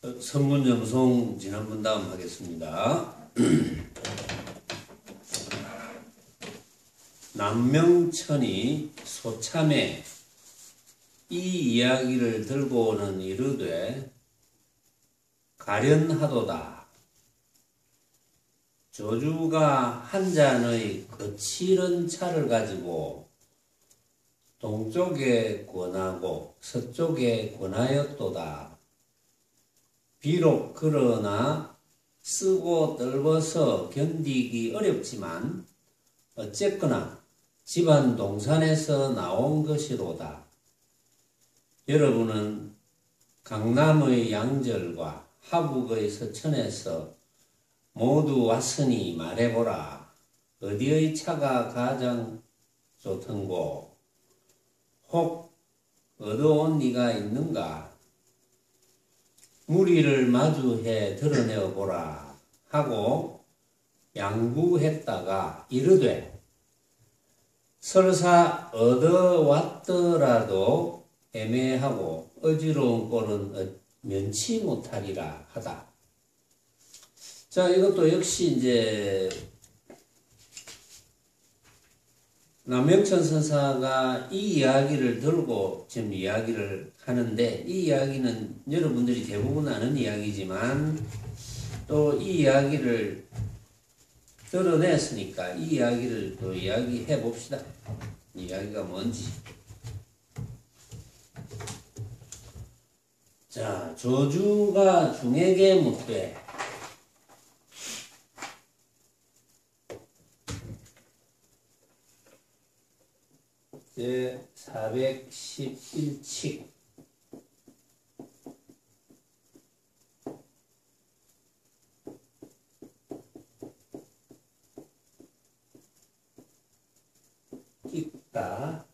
선문염송 지난번 다음 하겠습니다. 남명천이 소참에 이 이야기를 들고는 이르되 가련하도다. 조주가 한 잔의 거칠은 차를 가지고 동쪽에 권하고 서쪽에 권하였도다. 비록 그러나 쓰고 떨궈서 견디기 어렵지만 어쨌거나 집안 동산에서 나온 것이로다. 여러분은 강남의 양절과 하북의 서천에서 모두 왔으니 말해보라. 어디의 차가 가장 좋던고? 혹 얻어온 네가 있는가? 무리를 마주해 드러내어보라 하고 양구했다가 이르되 설사 얻어왔더라도 애매하고 어지러운 꼴은 면치 못하리라 하다. 자, 이것도 역시 이제 남명천 선사가 이 이야기를 들고 지금 이야기를 하는데, 이 이야기는 여러분들이 대부분 아는 이야기지만 또 이 이야기를 드러냈으니까 이 이야기를 또 이야기해 봅시다. 이 이야기가 뭔지. 자, 조주가 중에게 묻되 제 411칙 읽다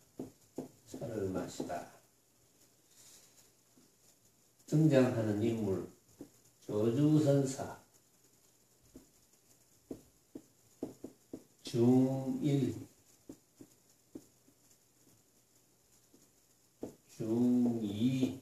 차를 마시다. 등장하는 인물 조주선사 중1 중2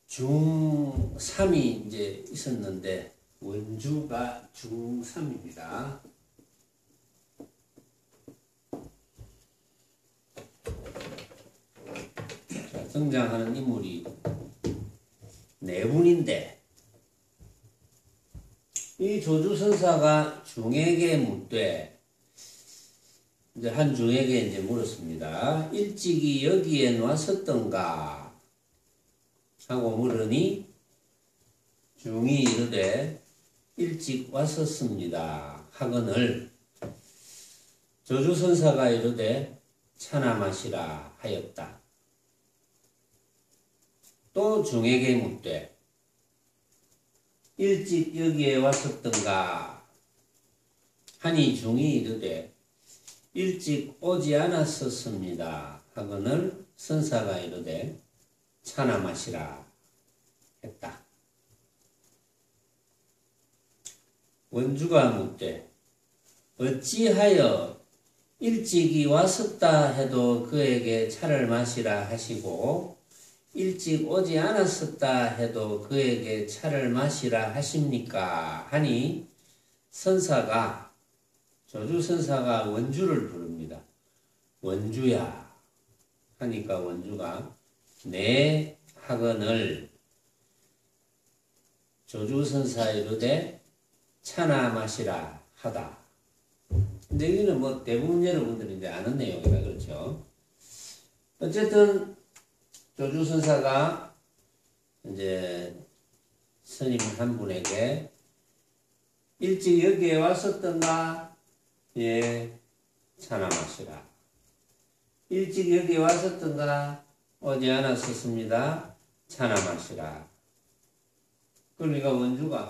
중3이 이제 있었는데 원주가 중3입니다. 자, 등장하는 인물이 네 분인데 이 조주선사가 중에게 묻되 이제 한 중에게 이제 물었습니다. 일찍이 여기에 왔었던가 하고 물으니 중이 이르되 일찍 왔었습니다 하거늘 조주선사가 이르되 차나 마시라 하였다. 또 중에게 묻되 일찍 여기에 왔었던가 하니 중이 이르되 일찍 오지 않았었습니다 하거늘 선사가 이르되 차나 마시라 했다. 원주가 묻되 어찌하여 일찍이 왔었다 해도 그에게 차를 마시라 하시고 일찍 오지 않았었다 해도 그에게 차를 마시라 하십니까? 하니 선사가 조주선사가 원주를 부릅니다. 원주야 하니까 원주가 네 하거늘 조주선사 이르되 차나 마시라 하다. 근데 여기는 뭐 대부분 여러분들이 이제 아는 내용이라 그렇죠. 어쨌든 조주선사가 이제 스님 한 분에게 일찍 여기에 왔었던가? 예, 차나 마시라. 일찍 여기에 왔었던가? 오지 않았었습니다. 차나 마시라. 그러니까 원주가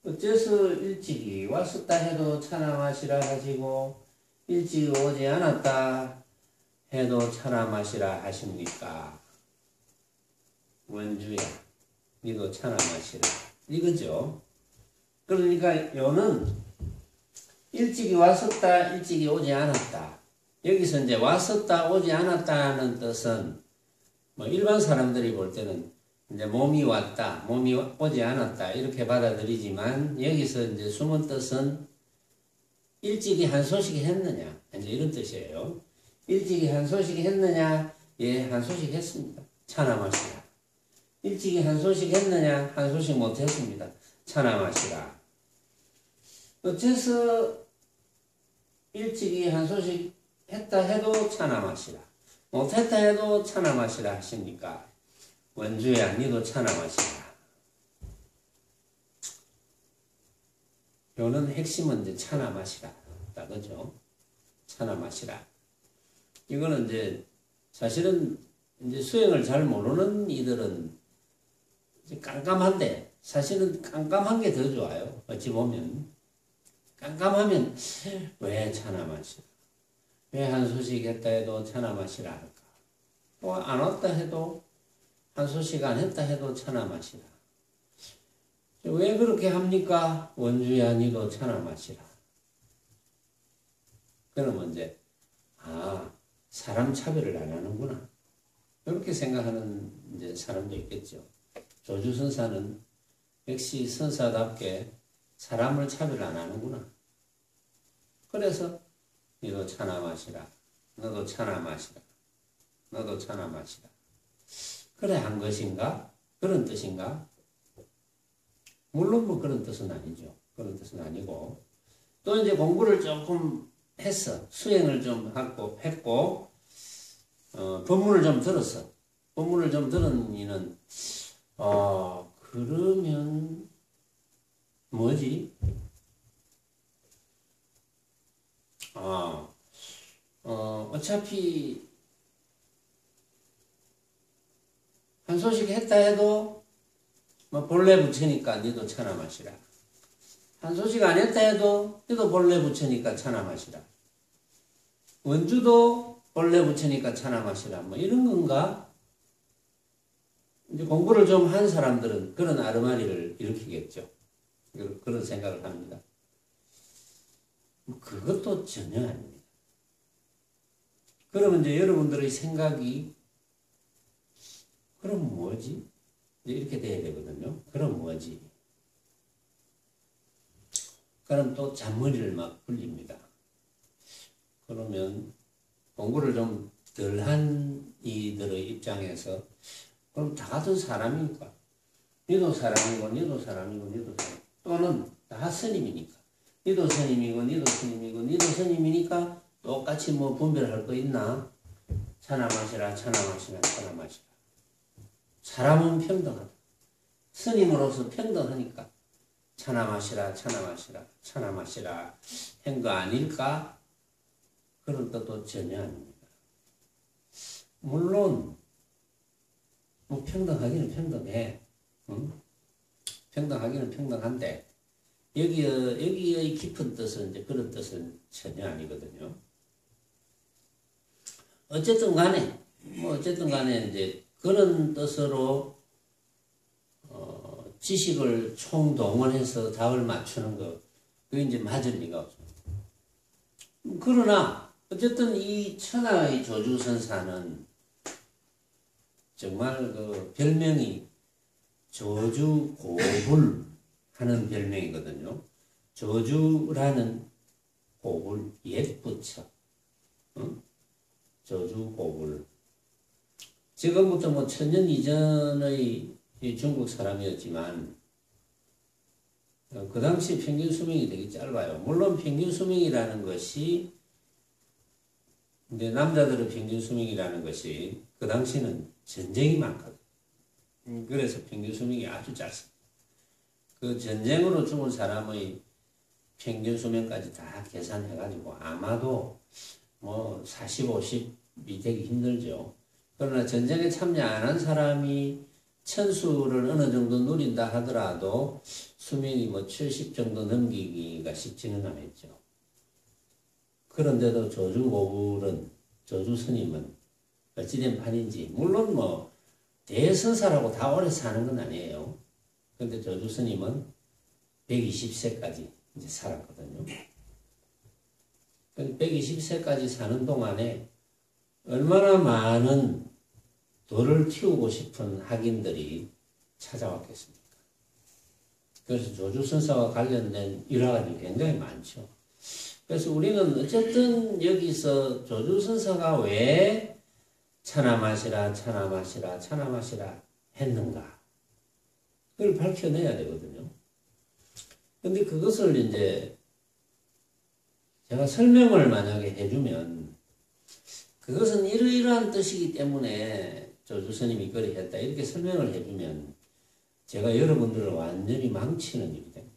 어째서 일찍이 왔었다 해도 차나 마시라 하시고 일찍 오지 않았다 해도 차나 마시라 하십니까? 원주야, 니도 차나 마시라. 이거죠. 그러니까 요는 일찍이 왔었다, 일찍이 오지 않았다. 여기서 이제 왔었다, 오지 않았다는 뜻은 뭐 일반 사람들이 볼 때는 이제 몸이 왔다, 몸이 오지 않았다 이렇게 받아들이지만 여기서 이제 숨은 뜻은 일찍이 한 소식이 했느냐 이제 이런 뜻이에요. 일찍이 한 소식이 했느냐? 예, 한 소식 했습니다. 차나 마시라. 일찍이 한 소식 했느냐? 한 소식 못 했습니다. 차나 마시라. 어째서 일찍이 한 소식 했다 해도 차나 마시라. 못했다 해도 차나 마시라 하십니까? 원주야, 니도 차나 마시라. 요는 핵심은 이제 차나 마시라. 그죠? 차나 마시라. 이거는 이제 사실은 이제 수행을 잘 모르는 이들은 이제 깜깜한데 사실은 깜깜한 게 더 좋아요. 어찌 보면. 깜깜하면 왜 차나 마시라. 왜 한 소식 했다 해도 차나 마시라 할까? 또 안 왔다 해도 한 소식 안 했다 해도 차나 마시라. 왜 그렇게 합니까? 원주야 니도 차나 마시라. 그러면 이제 사람 차별을 안 하는구나. 이렇게 생각하는 이제 사람도 있겠죠. 조주선사는 역시 선사답게 사람을 차별 안 하는구나. 그래서 너도 차나 마시라. 너도 차나 마시라. 너도 차나 마시라. 그래 한 것인가? 그런 뜻인가? 물론 뭐 그런 뜻은 아니죠. 그런 뜻은 아니고 또 이제 공부를 조금 했어. 수행을 좀 했고 법문을 좀 들었어. 법문을 좀 들은 이는 그러면 뭐지? 어차피 한 소식 했다 해도 뭐 본래 부처니까 니도 차나 마시라. 한 소식 안 했다 해도 니도 본래 부처니까 차나 마시라. 원주도 본래 부처니까 차나 마시라. 뭐 이런 건가? 이제 공부를 좀 한 사람들은 그런 아르마리를 일으키겠죠. 그런 생각을 합니다. 그것도 전혀 아닙니다. 그러면 이제 여러분들의 생각이 그럼 뭐지? 이제 이렇게 돼야 되거든요. 그럼 뭐지? 그럼 또 잔머리를 막 굴립니다. 그러면 공부를 좀 덜한 이들의 입장에서 그럼 다 같은 사람이니까 니도 사람이고 니도 사람이고 니도 사람 또는 다 스님이니까 니도 스님이고 니도 스님이고 니도 스님이니까 똑같이 뭐 분별할 거 있나? 차나 마시라 차나 마시라 차나 마시라. 사람은 평등하다. 스님으로서 평등하니까 차나 마시라 차나 마시라 차나 마시라 한 거 아닐까? 그런 뜻도 전혀 아닙니다. 물론 뭐 평등하기는 평등해. 응? 평등하기는 평등한데 여기의 깊은 뜻은 이제 그런 뜻은 전혀 아니거든요. 어쨌든 간에 이제 그런 뜻으로 지식을 총동원해서 답을 맞추는 거 그게 이제 맞을 리가 없습니다. 그러나 어쨌든 이 천하의 조주선사는 정말 그 별명이 조주고불 하는 별명이거든요. 조주라는 고불 옛부처. 응? 조주고불. 지금부터 뭐 천년 이전의 중국 사람이었지만 그 당시 평균 수명이 되게 짧아요. 물론 평균 수명이라는 것이 근데 남자들의 평균 수명이라는 것이 그 당시는 전쟁이 많거든. 그래서 평균 수명이 아주 짧습니다. 그 전쟁으로 죽은 사람의 평균 수명까지 다 계산해가지고 아마도 뭐 40, 50이 되기 힘들죠. 그러나 전쟁에 참여 안 한 사람이 천수를 어느 정도 누린다 하더라도 수명이 뭐 70 정도 넘기기가 쉽지는 않았죠. 그런데도 조주고불은, 조주스님은 어찌된 판인지, 물론 뭐 대선사라고 다 오래 사는 건 아니에요. 근데 조주스님은 120세까지 이제 살았거든요. 120세까지 사는 동안에 얼마나 많은 돌을 틔우고 싶은 학인들이 찾아왔겠습니까? 그래서 조주선사와 관련된 일화가 굉장히 많죠. 그래서 우리는 어쨌든 여기서 조주선사가 왜 차나 마시라, 차나 마시라, 차나 마시라 했는가? 그걸 밝혀내야 되거든요. 근데 그것을 이제 제가 설명을 만약에 해주면 그것은 이러이러한 뜻이기 때문에 조주스님이 그리 했다. 이렇게 설명을 해주면 제가 여러분들을 완전히 망치는 일이 됩니다.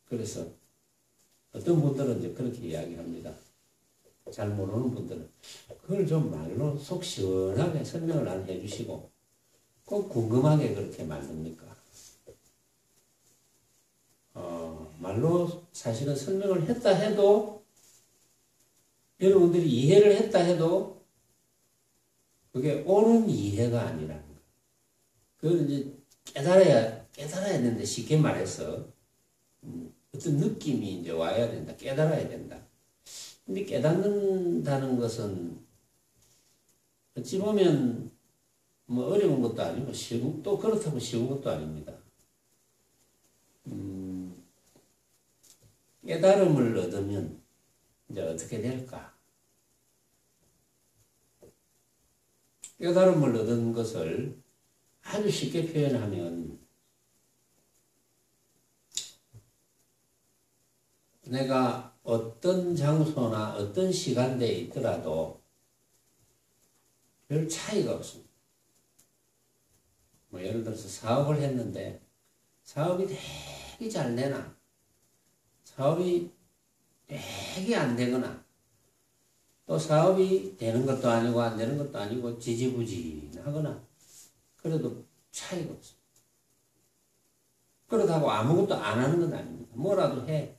그래서 어떤 분들은 이제 그렇게 이야기합니다. 잘 모르는 분들은 그걸 좀 말로 속 시원하게 설명을 안 해주시고 꼭 궁금하게 그렇게 만듭니까? 말로 사실은 설명을 했다 해도 여러분들이 이해를 했다 해도 그게 옳은 이해가 아니라는 거. 그걸 이제 깨달아야 되는데 쉽게 말해서 어떤 느낌이 이제 와야 된다. 깨달아야 된다. 근데 깨닫는다는 것은 어찌 보면 뭐 어려운 것도 아니고 쉬운, 또 그렇다고 쉬운 것도 아닙니다. 깨달음을 얻으면 이제 어떻게 될까? 깨달음을 얻은 것을 아주 쉽게 표현하면 내가 어떤 장소나 어떤 시간대에 있더라도 별 차이가 없습니다. 뭐 예를 들어서 사업을 했는데 사업이 되게 잘 되나 사업이 되게 안 되거나 또 사업이 되는 것도 아니고 안 되는 것도 아니고 지지부진하거나 그래도 차이가 없습니다. 그렇다고 아무것도 안 하는 건 아닙니다. 뭐라도 해.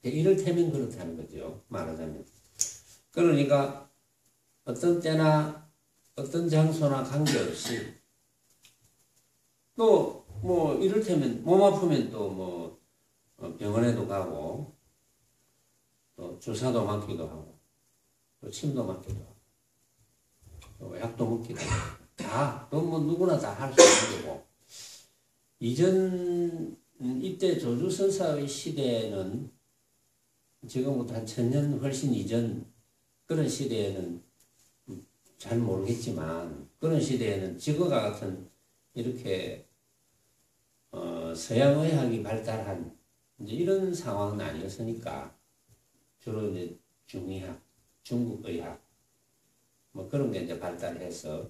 이를테면 그렇다는 거죠. 말하자면. 그러니까 어떤 때나 어떤 장소나 관계없이 또 뭐 이를테면 몸 아프면 또 뭐 병원에도 가고 또 주사도 맞기도 하고 또 침도 맞기도 하고 또 약도 먹기도 하고 다 또 뭐 누구나 다 할 수 있는 거고 이전 이때 조주선사의 시대에는 지금부터 한 1000년 훨씬 이전 그런 시대에는 잘 모르겠지만 그런 시대에는 지금과 같은 이렇게 서양 의학이 발달한 이제 이런 상황은 아니었으니까 주로 이제 중의학, 중국 의학 뭐 그런 게 이제 발달해서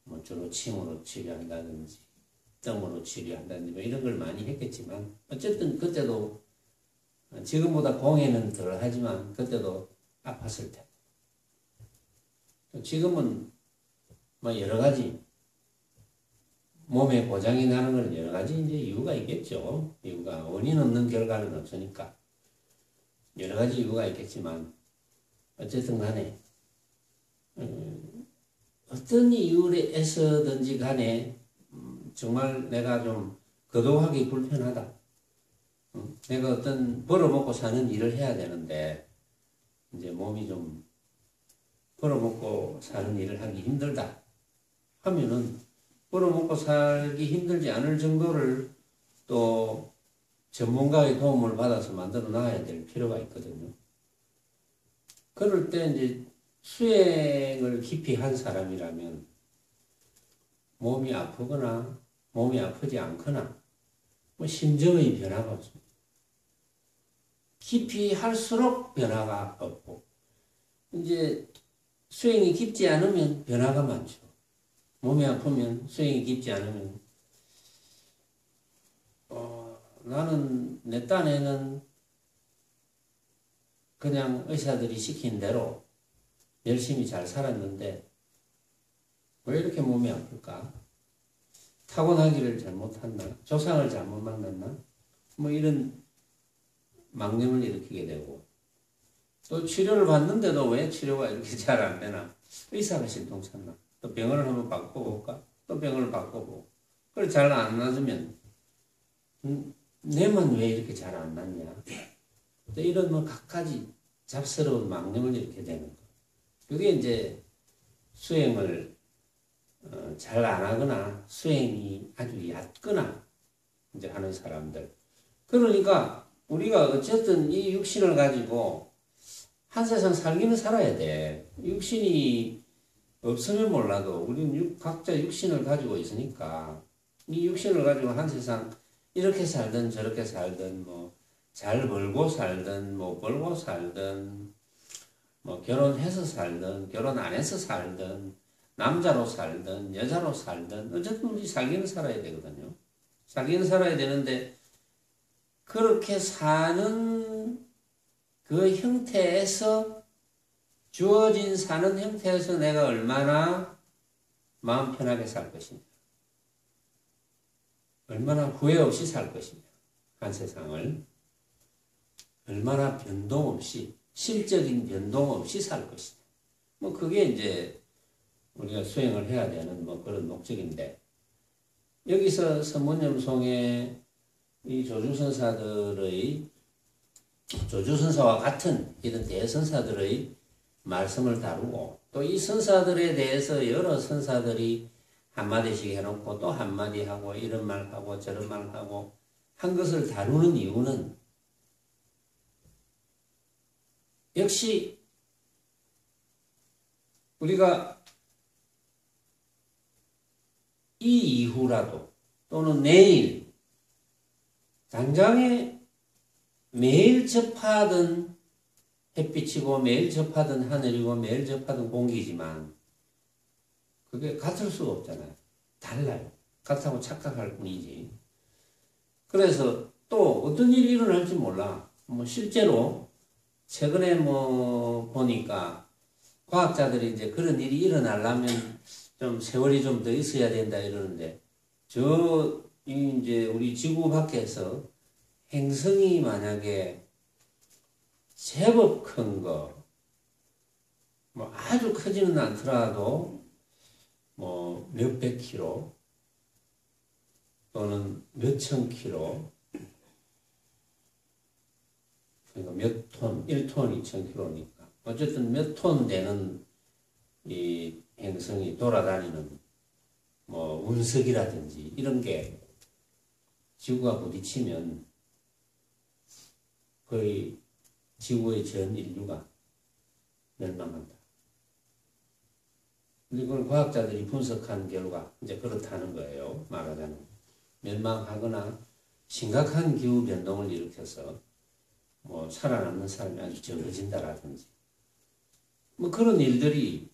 뭐 주로 침으로 치료한다든지 뜸으로 치료한다든지 뭐 이런 걸 많이 했겠지만 어쨌든 그때도 지금보다 공해는 덜 하지만 그때도 아팠을 테. 지금은 뭐 여러 가지 몸에 고장이 나는 건 여러 가지 이제 이유가 있겠죠. 이유가 원인 없는 결과는 없으니까 여러 가지 이유가 있겠지만 어쨌든 간에 어떤 이유에서든지 간에 정말 내가 좀 거동하기 불편하다. 내가 어떤 벌어먹고 사는 일을 해야 되는데 이제 몸이 좀 벌어먹고 사는 일을 하기 힘들다 하면은 벌어먹고 살기 힘들지 않을 정도를 또 전문가의 도움을 받아서 만들어 놔야 될 필요가 있거든요. 그럴 때 이제 수행을 깊이 한 사람이라면 몸이 아프거나 몸이 아프지 않거나 뭐 심정의 변화가 없습니다. 깊이 할수록 변화가 없고 이제 수행이 깊지 않으면 변화가 많죠. 몸이 아프면 수행이 깊지 않으면 나는 내 딴에는 그냥 의사들이 시킨 대로 열심히 잘 살았는데 왜 이렇게 몸이 아플까? 타고나기를 잘못했나? 조상을 잘못 만났나? 뭐 이런 망념을 일으키게 되고 또 치료를 받는데도 왜 치료가 이렇게 잘 안 되나? 의사가 신통찼나? 또 병원을 한번 바꿔볼까? 또 병원을 바꿔보고 그걸 잘 안 나아지면 내만 왜 이렇게 잘 안 낫냐? 이런 뭐 갖가지 잡스러운 망념을 이렇게 되는 거. 그게 이제 수행을 잘 안 하거나 수행이 아주 얕거나 이제 하는 사람들. 그러니까 우리가 어쨌든 이 육신을 가지고 한 세상 살기는 살아야 돼. 육신이 없으면 몰라도 우리는 각자 육신을 가지고 있으니까 이 육신을 가지고 한 세상 이렇게 살든 저렇게 살든 뭐 잘 벌고 살든 못 벌고 살든 뭐 결혼해서 살든 결혼 안 해서 살든 남자로 살든 여자로 살든 어쨌든 우리 살기는 살아야 되거든요. 살기는 살아야 되는데 그렇게 사는 그 형태에서 주어진 사는 형태에서 내가 얼마나 마음 편하게 살 것이냐. 얼마나 후회 없이 살 것이냐. 한 세상을 얼마나 변동 없이 실적인 변동 없이 살 것이냐. 뭐 그게 이제 우리가 수행을 해야 되는 뭐 그런 목적인데 여기서 선문염송의 이 조주선사와 같은 이런 대선사들의 말씀을 다루고 또 이 선사들에 대해서 여러 선사들이 한마디씩 해놓고 또 한마디 하고 이런 말 하고 저런 말 하고 한 것을 다루는 이유는 역시 우리가 이 이후라도 또는 내일 당장에 매일 접하던 햇빛이고 매일 접하던 하늘이고 매일 접하던 공기지만 그게 같을 수가 없잖아요. 달라요. 같다고 착각할 뿐이지. 그래서 또 어떤 일이 일어날지 몰라. 뭐 실제로 최근에 뭐 보니까 과학자들이 이제 그런 일이 일어나려면 좀 세월이 좀 더 있어야 된다 이러는데 이제 우리 지구 밖에서 행성이 만약에 제법 큰 거, 뭐 아주 크지는 않더라도 뭐 몇백 킬로 또는 몇천 킬로 그러니까 몇 톤, 1톤, 2,000kg니까 어쨌든 몇 톤 되는 이 행성이 돌아다니는 뭐 운석이라든지 이런 게 지구가 부딪히면 거의 지구의 전 인류가 멸망한다. 근데 그걸 과학자들이 분석한 결과 이제 그렇다는 거예요. 말하자면 멸망하거나 심각한 기후 변동을 일으켜서 뭐 살아남는 사람이 아주 적어진다라든지 뭐 그런 일들이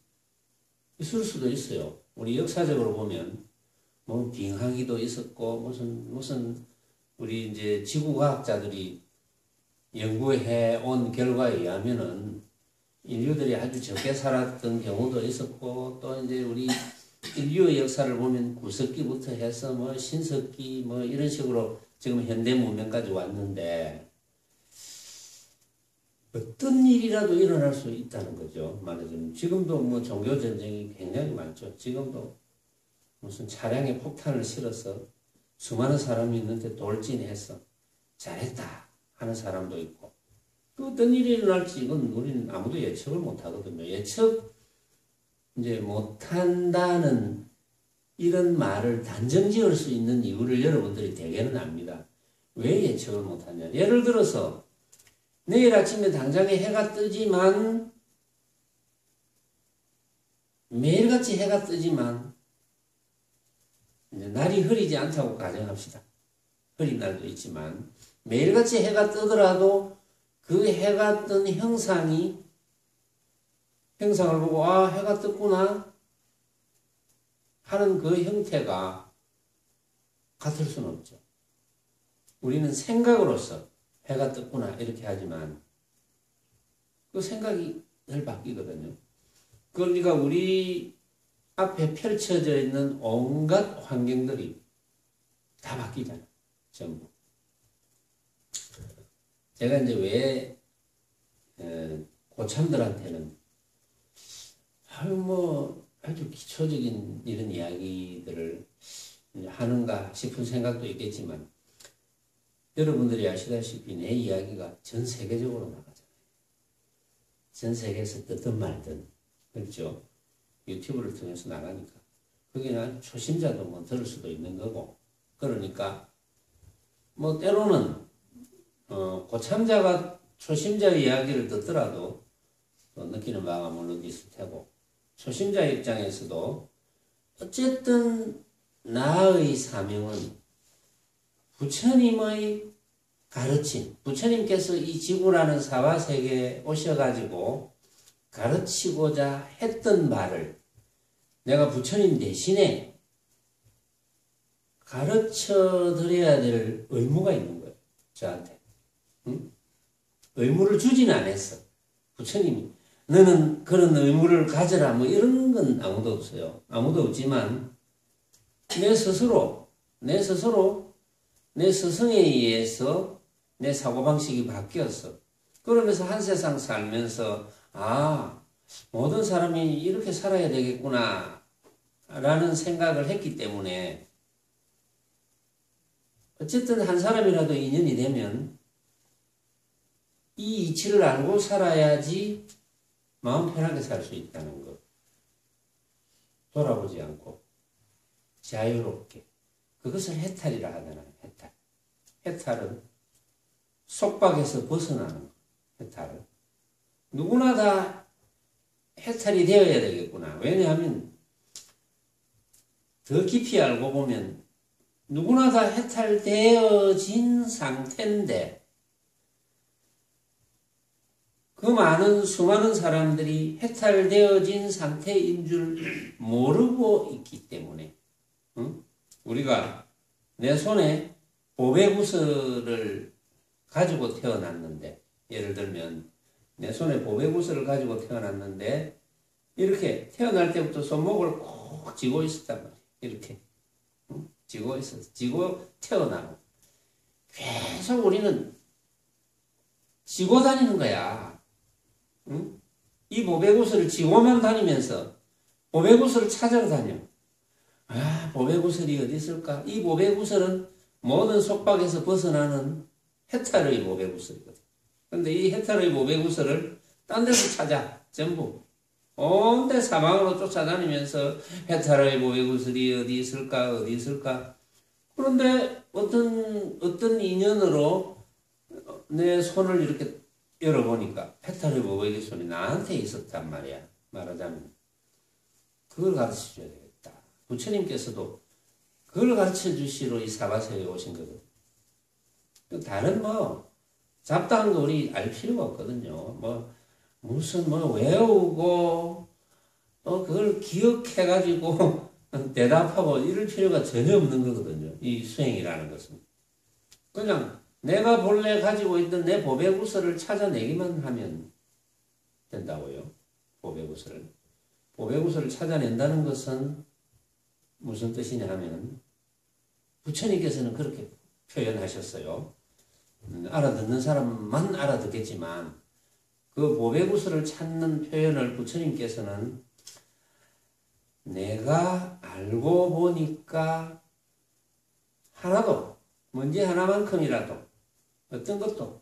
있을 수도 있어요. 우리 역사적으로 보면 뭐 빙하기도 있었고 무슨 우리 이제 지구과학자들이 연구해 온 결과에 의하면은 인류들이 아주 적게 살았던 경우도 있었고 또 이제 우리 인류의 역사를 보면 구석기부터 해서 뭐 신석기 뭐 이런 식으로 지금 현대 문명까지 왔는데 어떤 일이라도 일어날 수 있다는 거죠. 말하자면 지금도 뭐 종교 전쟁이 굉장히 많죠. 지금도 무슨 차량에 폭탄을 실어서 수많은 사람이 있는데 돌진해서 잘했다 하는 사람도 있고 그 어떤 일이 일어날지 이건 우리는 아무도 예측을 못 하거든요. 예측 이제 못한다는 이런 말을 단정 지을 수 있는 이유를 여러분들이 대개는 압니다. 왜 예측을 못하냐. 예를 들어서 내일 아침에 당장에 해가 뜨지만 매일같이 해가 뜨지만 이제 날이 흐리지 않다고 가정합시다. 흐린 날도 있지만 매일같이 해가 뜨더라도 그 해가 뜬 형상을 보고 아 해가 떴구나 하는 그 형태가 같을 수는 없죠. 우리는 생각으로서 해가 떴구나 이렇게 하지만 그 생각이 늘 바뀌거든요. 그러니까 우리 앞에 펼쳐져 있는 온갖 환경들이 다 바뀌잖아요. 전부. 제가 이제 왜 고참들한테는 아주 기초적인 이런 이야기들을 하는가 싶은 생각도 있겠지만 여러분들이 아시다시피 내 이야기가 전 세계적으로 나가잖아요. 전 세계에서 듣든 말든, 그렇죠? 유튜브를 통해서 나가니까. 거기는 초심자도 뭐 들을 수도 있는 거고. 그러니까, 뭐, 때로는, 고참자가 초심자의 이야기를 듣더라도 또 느끼는 바가 물론 있을 테고, 초심자 입장에서도 어쨌든 나의 사명은 부처님의 가르침, 부처님께서 이 지구라는 사바세계에 오셔가지고 가르치고자 했던 말을 내가 부처님 대신에 가르쳐 드려야 될 의무가 있는 거예요. 저한테. 응? 의무를 주지는 않았어. 부처님이. 너는 그런 의무를 가져라. 뭐 이런 건 아무도 없어요. 아무도 없지만 내 스스로 내 스승에 의해서 내 사고방식이 바뀌었어. 그러면서 한 세상 살면서 모든 사람이 이렇게 살아야 되겠구나 라는 생각을 했기 때문에 어쨌든 한 사람이라도 인연이 되면 이 이치를 알고 살아야지 마음 편하게 살 수 있다는 것. 돌아보지 않고 자유롭게. 그것을 해탈이라 하잖아요. 해탈. 해탈은 속박에서 벗어나는 것. 해탈은. 누구나 다 해탈이 되어야 되겠구나. 왜냐하면 더 깊이 알고 보면 누구나 다 해탈되어진 상태인데 그 많은 수많은 사람들이 해탈되어진 상태인 줄 모르고 있기 때문에 우리가 내 손에 보배구슬을 가지고 태어났는데 예를 들면 내 손에 보배구슬을 가지고 태어났는데 이렇게 태어날 때부터 손목을 꼭 쥐고 있었단 말이에요. 이렇게 쥐고 있었어. 쥐고 태어나고 계속 우리는 쥐고 다니는 거야. 응? 이 보배구슬을 쥐고만 다니면서 보배구슬을 찾아러 다녀. 보배구슬이 어디 있을까? 이 보배구슬은 모든 속박에서 벗어나는 해탈의 보배구슬이거든. 근데 이 해탈의 보배구슬을 딴 데서 찾아. 전부. 온데 사방으로 쫓아다니면서 해탈의 보배구슬이 어디 있을까? 어디 있을까? 그런데 어떤 인연으로 내 손을 이렇게 열어보니까 해탈의 보배구슬이 나한테 있었단 말이야. 말하자면. 그걸 가르쳐 줘야 되겠다. 부처님께서도 그걸 가르쳐 주시러 이 사바세에 오신 거거든. 다른 잡다한 거 우리 알 필요가 없거든요. 무슨 외우고 그걸 기억해가지고 대답하고 이럴 필요가 전혀 없는 거거든요. 이 수행이라는 것은. 그냥 내가 본래 가지고 있던 내 보배구슬을 찾아내기만 하면 된다고요. 보배구슬을. 보배구슬을 찾아낸다는 것은 무슨 뜻이냐 하면 부처님께서는 그렇게 표현하셨어요. 알아듣는 사람만 알아듣겠지만 그 보배구슬을 찾는 표현을 부처님께서는 내가 알고 보니까 하나도 뭔지 하나만큼이라도 어떤 것도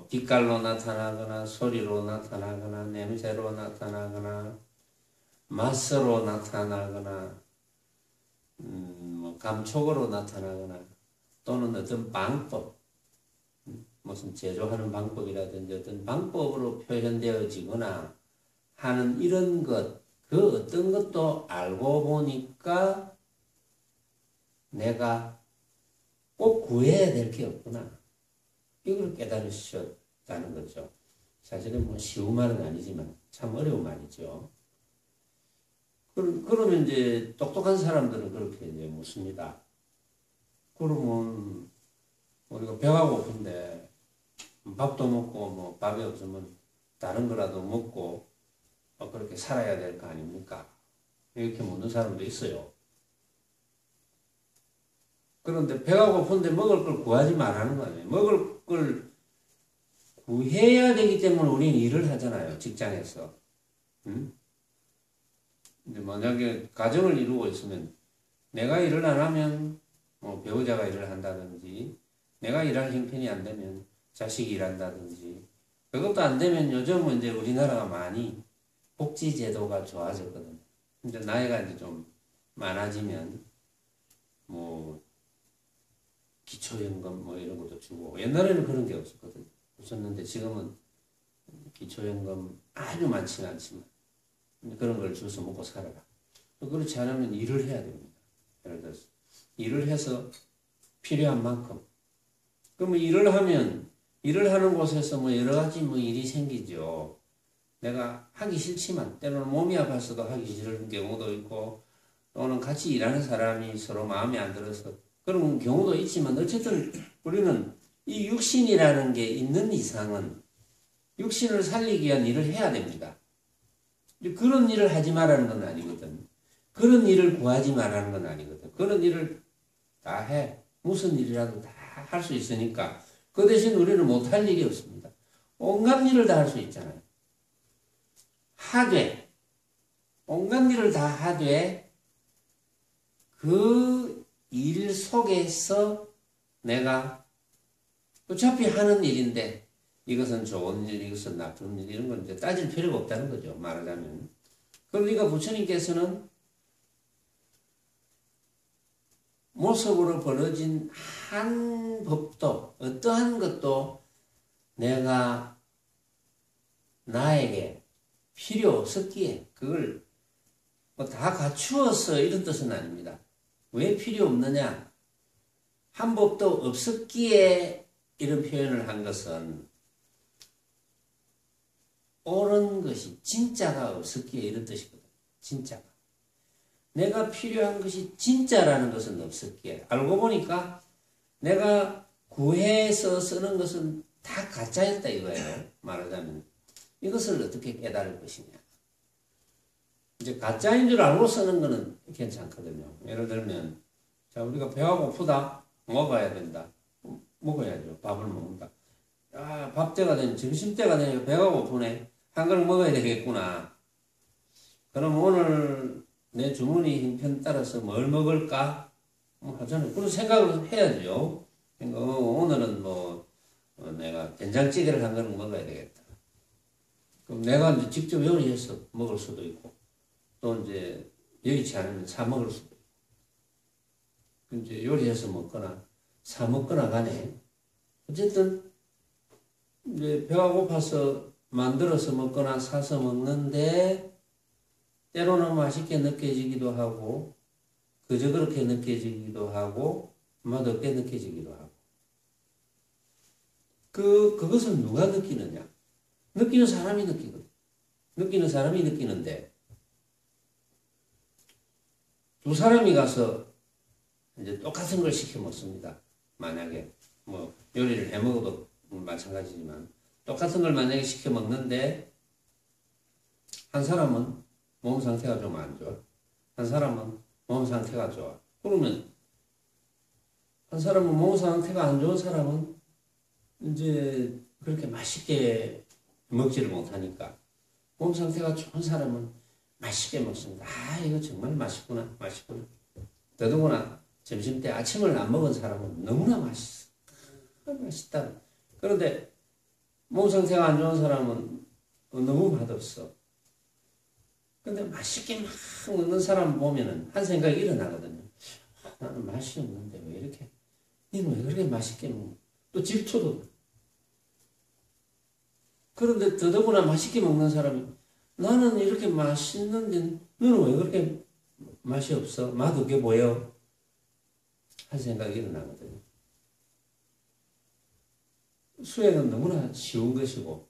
빛깔로 나타나거나 소리로 나타나거나 냄새로 나타나거나 맛으로 나타나거나 감촉으로 나타나거나 또는 어떤 방법 무슨 제조하는 방법이라든지 어떤 방법으로 표현되어지거나 하는 이런 것, 그 어떤 것도 알고 보니까 내가 꼭 구해야 될 게 없구나. 이걸 깨달으셨다는 거죠. 사실은 쉬운 말은 아니지만 참 어려운 말이죠. 그러면 이제 똑똑한 사람들은 그렇게 이제 묻습니다. 그러면 우리가 배가 고픈데 밥도 먹고 밥이 없으면 다른 거라도 먹고 그렇게 살아야 될 거 아닙니까? 이렇게 묻는 사람도 있어요. 그런데 배가 고픈데 먹을 걸 구하지 말라는 거 아니에요. 먹을 걸 구해야 되기 때문에 우리는 일을 하잖아요. 직장에서. 근데 만약에 가정을 이루고 있으면 내가 일을 안 하면 배우자가 일을 한다든지 내가 일할 형편이 안 되면 자식이 일한다든지, 그것도 안 되면 요즘은 이제 우리나라가 많이 복지제도가 좋아졌거든요. 이제 나이가 이제 좀 많아지면 뭐 기초연금 뭐 이런 것도 주고, 옛날에는 그런 게 없었는데 지금은 기초연금 아주 많지는 않지만 그런 걸 줘서 먹고 살아라. 그렇지 않으면 일을 해야 됩니다. 예를 들어서 일을 해서 필요한 만큼. 그러면 일을 하면 일을 하는 곳에서 뭐 여러 가지 뭐 일이 생기죠. 내가 하기 싫지만 때로는 몸이 아파서도 하기 싫은 경우도 있고, 또는 같이 일하는 사람이 서로 마음에 안 들어서 그런 경우도 있지만, 어쨌든 우리는 이 육신이라는 게 있는 이상은 육신을 살리기 위한 일을 해야 됩니다. 그런 일을 하지 말라는 건 아니거든. 그런 일을 구하지 말라는 건 아니거든. 그런 일을 다 해. 무슨 일이라도 다 할 수 있으니까. 그 대신 우리는 못할 일이 없습니다. 온갖 일을 다 할 수 있잖아요. 하되, 온갖 일을 다 하되, 그 일 속에서 내가 어차피 하는 일인데, 이것은 좋은 일, 이것은 나쁜 일, 이런 건 이제 따질 필요가 없다는 거죠. 말하자면. 그러니까 부처님께서는 모습으로 벌어진 한 법도, 어떠한 것도 내가 나에게 필요 없었기에 그걸 뭐 다 갖추어서 이런 뜻은 아닙니다. 왜 필요 없느냐? 한 법도 없었기에 이런 표현을 한 것은 옳은 것이 진짜가 없었기에 이런 뜻이거든. 진짜가. 내가 필요한 것이 진짜라는 것은 없었기에. 알고 보니까 내가 구해서 쓰는 것은 다 가짜였다 이거예요. 말하자면. 이것을 어떻게 깨달을 것이냐. 이제 가짜인 줄 알고 쓰는 거는 괜찮거든요. 예를 들면, 자, 우리가 배가 고프다. 먹어야 된다. 먹어야죠. 밥을 먹는다. 아, 밥 때가 되면, 점심 때가 되니까 배가 고프네. 한 그릇 먹어야 되겠구나. 그럼 오늘 내 주머니 형편 따라서 뭘 먹을까? 하잖아요. 그런 생각을 해야죠. 그러니까 오늘은 내가 된장찌개를 한 그릇 먹어야 되겠다. 그럼 내가 이제 직접 요리해서 먹을 수도 있고, 또 이제 여의치 않으면 사 먹을 수도 있고, 이제 요리해서 먹거나 사 먹거나 간에 어쨌든 이제 배가 고파서 만들어서 먹거나 사서 먹는데, 때로는 맛있게 느껴지기도 하고 그저 그렇게 느껴지기도 하고 맛없게 느껴지기도 하고. 그것을 누가 느끼느냐? 느끼는 사람이 느끼거든. 느끼는 사람이 느끼는데, 두 사람이 가서 이제 똑같은 걸 시켜 먹습니다. 만약에 뭐 요리를 해 먹어도 마찬가지지만 똑같은 걸 만약에 시켜 먹는데, 한 사람은 몸 상태가 좀 안 좋아. 한 사람은 몸 상태가 좋아. 그러면 한 사람은 몸 상태가 안 좋은 사람은 이제 그렇게 맛있게 먹지를 못하니까, 몸 상태가 좋은 사람은 맛있게 먹습니다. 아, 이거 정말 맛있구나, 맛있구나. 더더구나 점심 때 아침을 안 먹은 사람은 너무나 맛있어. 맛있다. 그런데 몸 상태가 안 좋은 사람은 너무 맛없어. 근데 맛있게 막 먹는 사람 보면은 한 생각이 일어나거든요. 나는 맛이 없는데 왜 이렇게, 니는 왜 그렇게 맛있게 먹는, 또 질투도. 그런데 더더구나 맛있게 먹는 사람이, 나는 이렇게 맛있는데 너는 왜 그렇게 맛이 없어? 맛없게 보여? 한 생각이 일어나거든요. 수행은 너무나 쉬운 것이고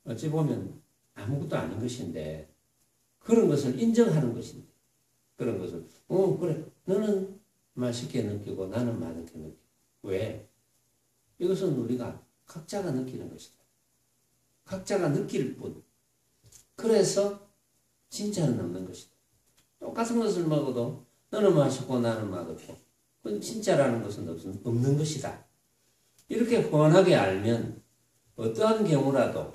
어찌 보면 아무것도 아닌 것인데, 그런 것을 인정하는 것인데, 그런 것을 그래, 너는 맛있게 느끼고 나는 맛없게 느끼고. 왜? 이것은 우리가 각자가 느끼는 것이다. 각자가 느낄 뿐. 그래서 진짜는 없는 것이다. 똑같은 것을 먹어도 너는 맛있고 나는 맛없고, 그건 진짜라는 것은 없는 것이다. 이렇게 훤하게 알면 어떠한 경우라도,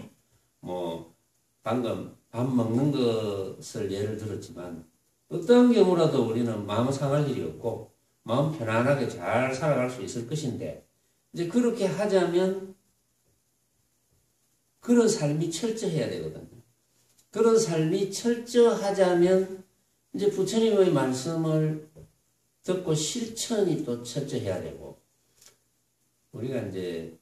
뭐 방금 밥 먹는 것을 예를 들었지만, 어떠한 경우라도 우리는 마음 상할 일이 없고 마음 편안하게 잘 살아갈 수 있을 것인데, 이제 그렇게 하자면 그런 삶이 철저해야 되거든요. 그런 삶이 철저하자면 이제 부처님의 말씀을 듣고 실천이 또 철저해야 되고, 우리가 이제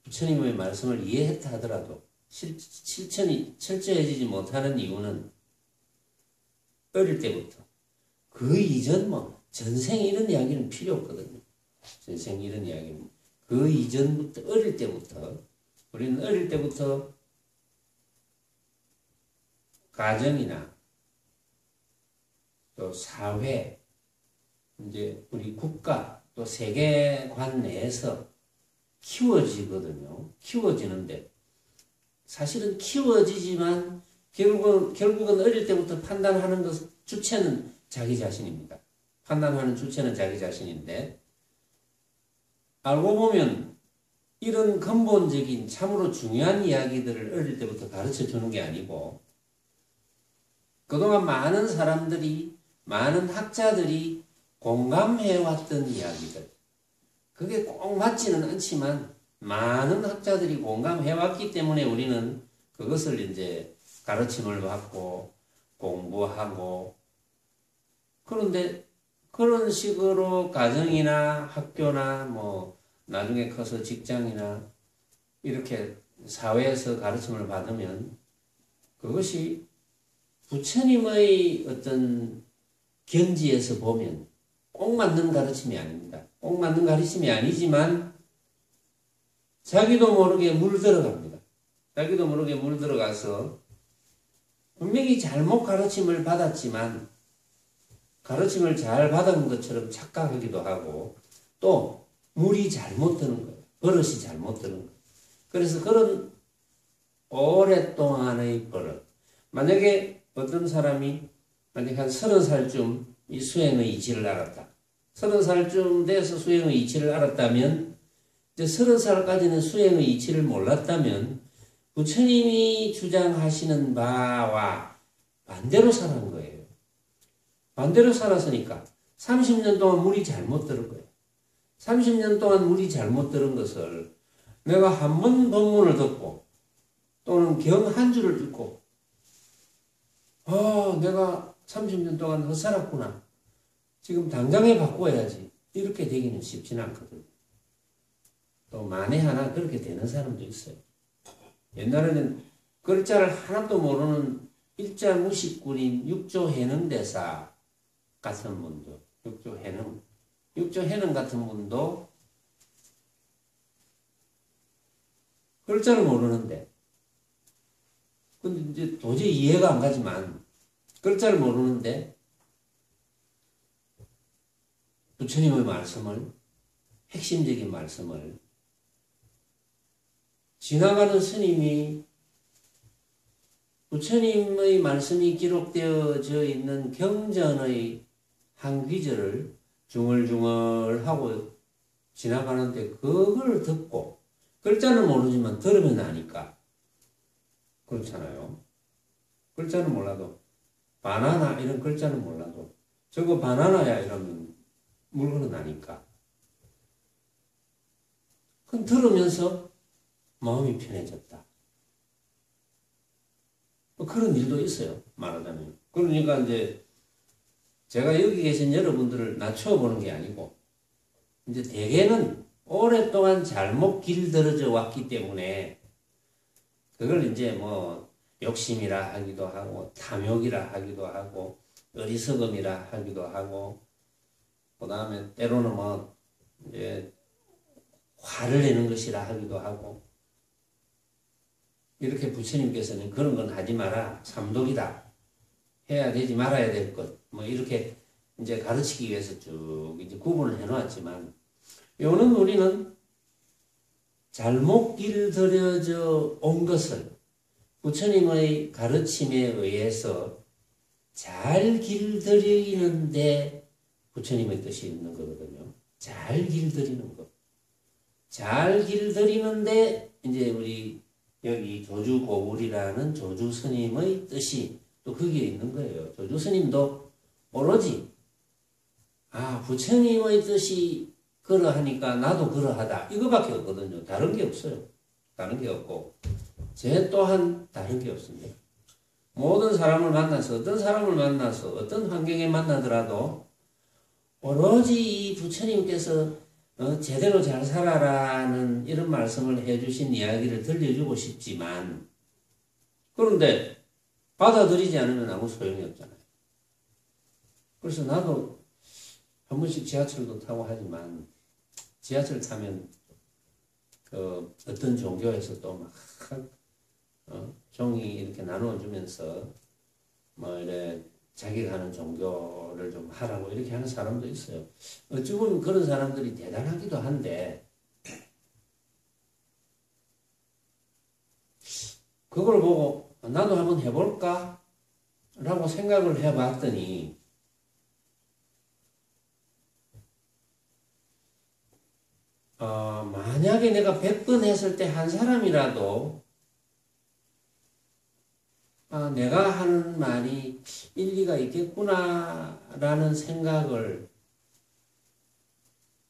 부처님의 말씀을 이해했다 하더라도 실천이 철저해지지 못하는 이유는 어릴 때부터, 그 이전 뭐 전생 이런 이야기는 필요 없거든요. 전생 이런 이야기는 그 이전부터, 어릴 때부터, 우리는 어릴 때부터 가정이나 또 사회, 이제 우리 국가 또 세계관 내에서 키워지거든요. 키워지는데 사실은 키워지지만 결국은 어릴 때부터 판단하는 것 주체는 자기 자신입니다. 판단하는 주체는 자기 자신인데, 알고 보면 이런 근본적인 참으로 중요한 이야기들을 어릴 때부터 가르쳐 주는 게 아니고, 그동안 많은 사람들이, 많은 학자들이 공감해왔던 이야기들, 그게 꼭 맞지는 않지만 많은 학자들이 공감해왔기 때문에 우리는 그것을 이제 가르침을 받고 공부하고, 그런데 그런 식으로 가정이나 학교나 뭐 나중에 커서 직장이나 이렇게 사회에서 가르침을 받으면 그것이 부처님의 어떤 견지에서 보면 꼭 맞는 가르침이 아닙니다. 꼭 맞는 가르침이 아니지만 자기도 모르게 물들어갑니다. 자기도 모르게 물들어가서 분명히 잘못 가르침을 받았지만 가르침을 잘 받은 것처럼 착각하기도 하고, 또 물이 잘못 드는 거예요. 버릇이 잘못 드는 거예요. 그래서 그런 오랫동안의 버릇, 만약에 어떤 사람이 만약 한 30살쯤 이 수행의 이치를 알았다. 30살쯤 돼서 수행의 이치를 알았다면, 이제 30살까지는 수행의 이치를 몰랐다면 부처님이 주장하시는 바와 반대로 살아간 거예요. 반대로 살았으니까 30년 동안 물이 잘못 들은 거예요. 30년 동안 물이 잘못 들은 것을 내가 한 번 법문을 듣고 또는 경 한 줄을 읽고 내가 30년 동안 헛살았구나. 지금 당장에 바꿔야지. 이렇게 되기는 쉽지는 않거든요. 또 만에 하나 그렇게 되는 사람도 있어요. 옛날에는 글자를 하나도 모르는 일자 무식꾼인 육조해능대사 같은 분도, 육조해능 같은 분도 글자를 모르는데, 근데 이제 도저히 이해가 안 가지만 글자를 모르는데 부처님의 말씀을, 핵심적인 말씀을 지나가는 스님이 부처님의 말씀이 기록되어져 있는 경전의 한 귀절을 중얼중얼하고 지나가는데 그걸 듣고, 글자는 모르지만 들으면 아니까 그렇잖아요. 글자는 몰라도, 바나나 이런 글자는 몰라도 저거 바나나야 이러면 물건은 아니까. 그건 들으면서 마음이 편해졌다. 그런 일도 있어요, 말하자면. 그러니까 이제 제가 여기 계신 여러분들을 낮춰보는 게 아니고, 이제 대개는 오랫동안 잘못 길들여져 왔기 때문에 그걸 이제 뭐 욕심이라 하기도 하고, 탐욕이라 하기도 하고, 어리석음이라 하기도 하고, 그 다음에 때로는 뭐 이제 화를 내는 것이라 하기도 하고, 이렇게 부처님께서는 그런 건 하지 마라, 삼독이다, 해야 되지 말아야 될 것, 뭐 이렇게 이제 가르치기 위해서 쭉 이제 구분을 해놓았지만, 요는 우리는 잘못 길들여져 온 것을 부처님의 가르침에 의해서 잘 길들이는데 부처님의 뜻이 있는 거거든요. 잘 길들이는 것. 잘 길들이는데 이제 우리 여기 조주고불이라는 조주 스님의 뜻이 또 거기에 있는 거예요. 조주 스님도 오로지 부처님의 뜻이 그러하니까 나도 그러하다. 이거밖에 없거든요. 다른 게 없어요. 다른 게 없고 제 또한 다른 게 없습니다. 모든 사람을 만나서 어떤 사람을 만나서 어떤 환경에 만나더라도 오로지 이 부처님께서 제대로 잘 살아라는 이런 말씀을 해주신 이야기를 들려주고 싶지만 그런데 받아들이지 않으면 아무 소용이 없잖아요. 그래서 나도 한 번씩 지하철도 타고 하지만 지하철 타면 그 어떤 종교에서 또 막 종이 이렇게 나누어주면서 뭐 이래 자기가 하는 종교를 좀 하라고 이렇게 하는 사람도 있어요. 어찌 보면 그런 사람들이 대단하기도 한데 그걸 보고 나도 한번 해볼까? 라고 생각을 해봤더니 만약에 내가 100번 했을 때 한 사람이라도 내가 하는 말이 일리가 있겠구나라는 생각을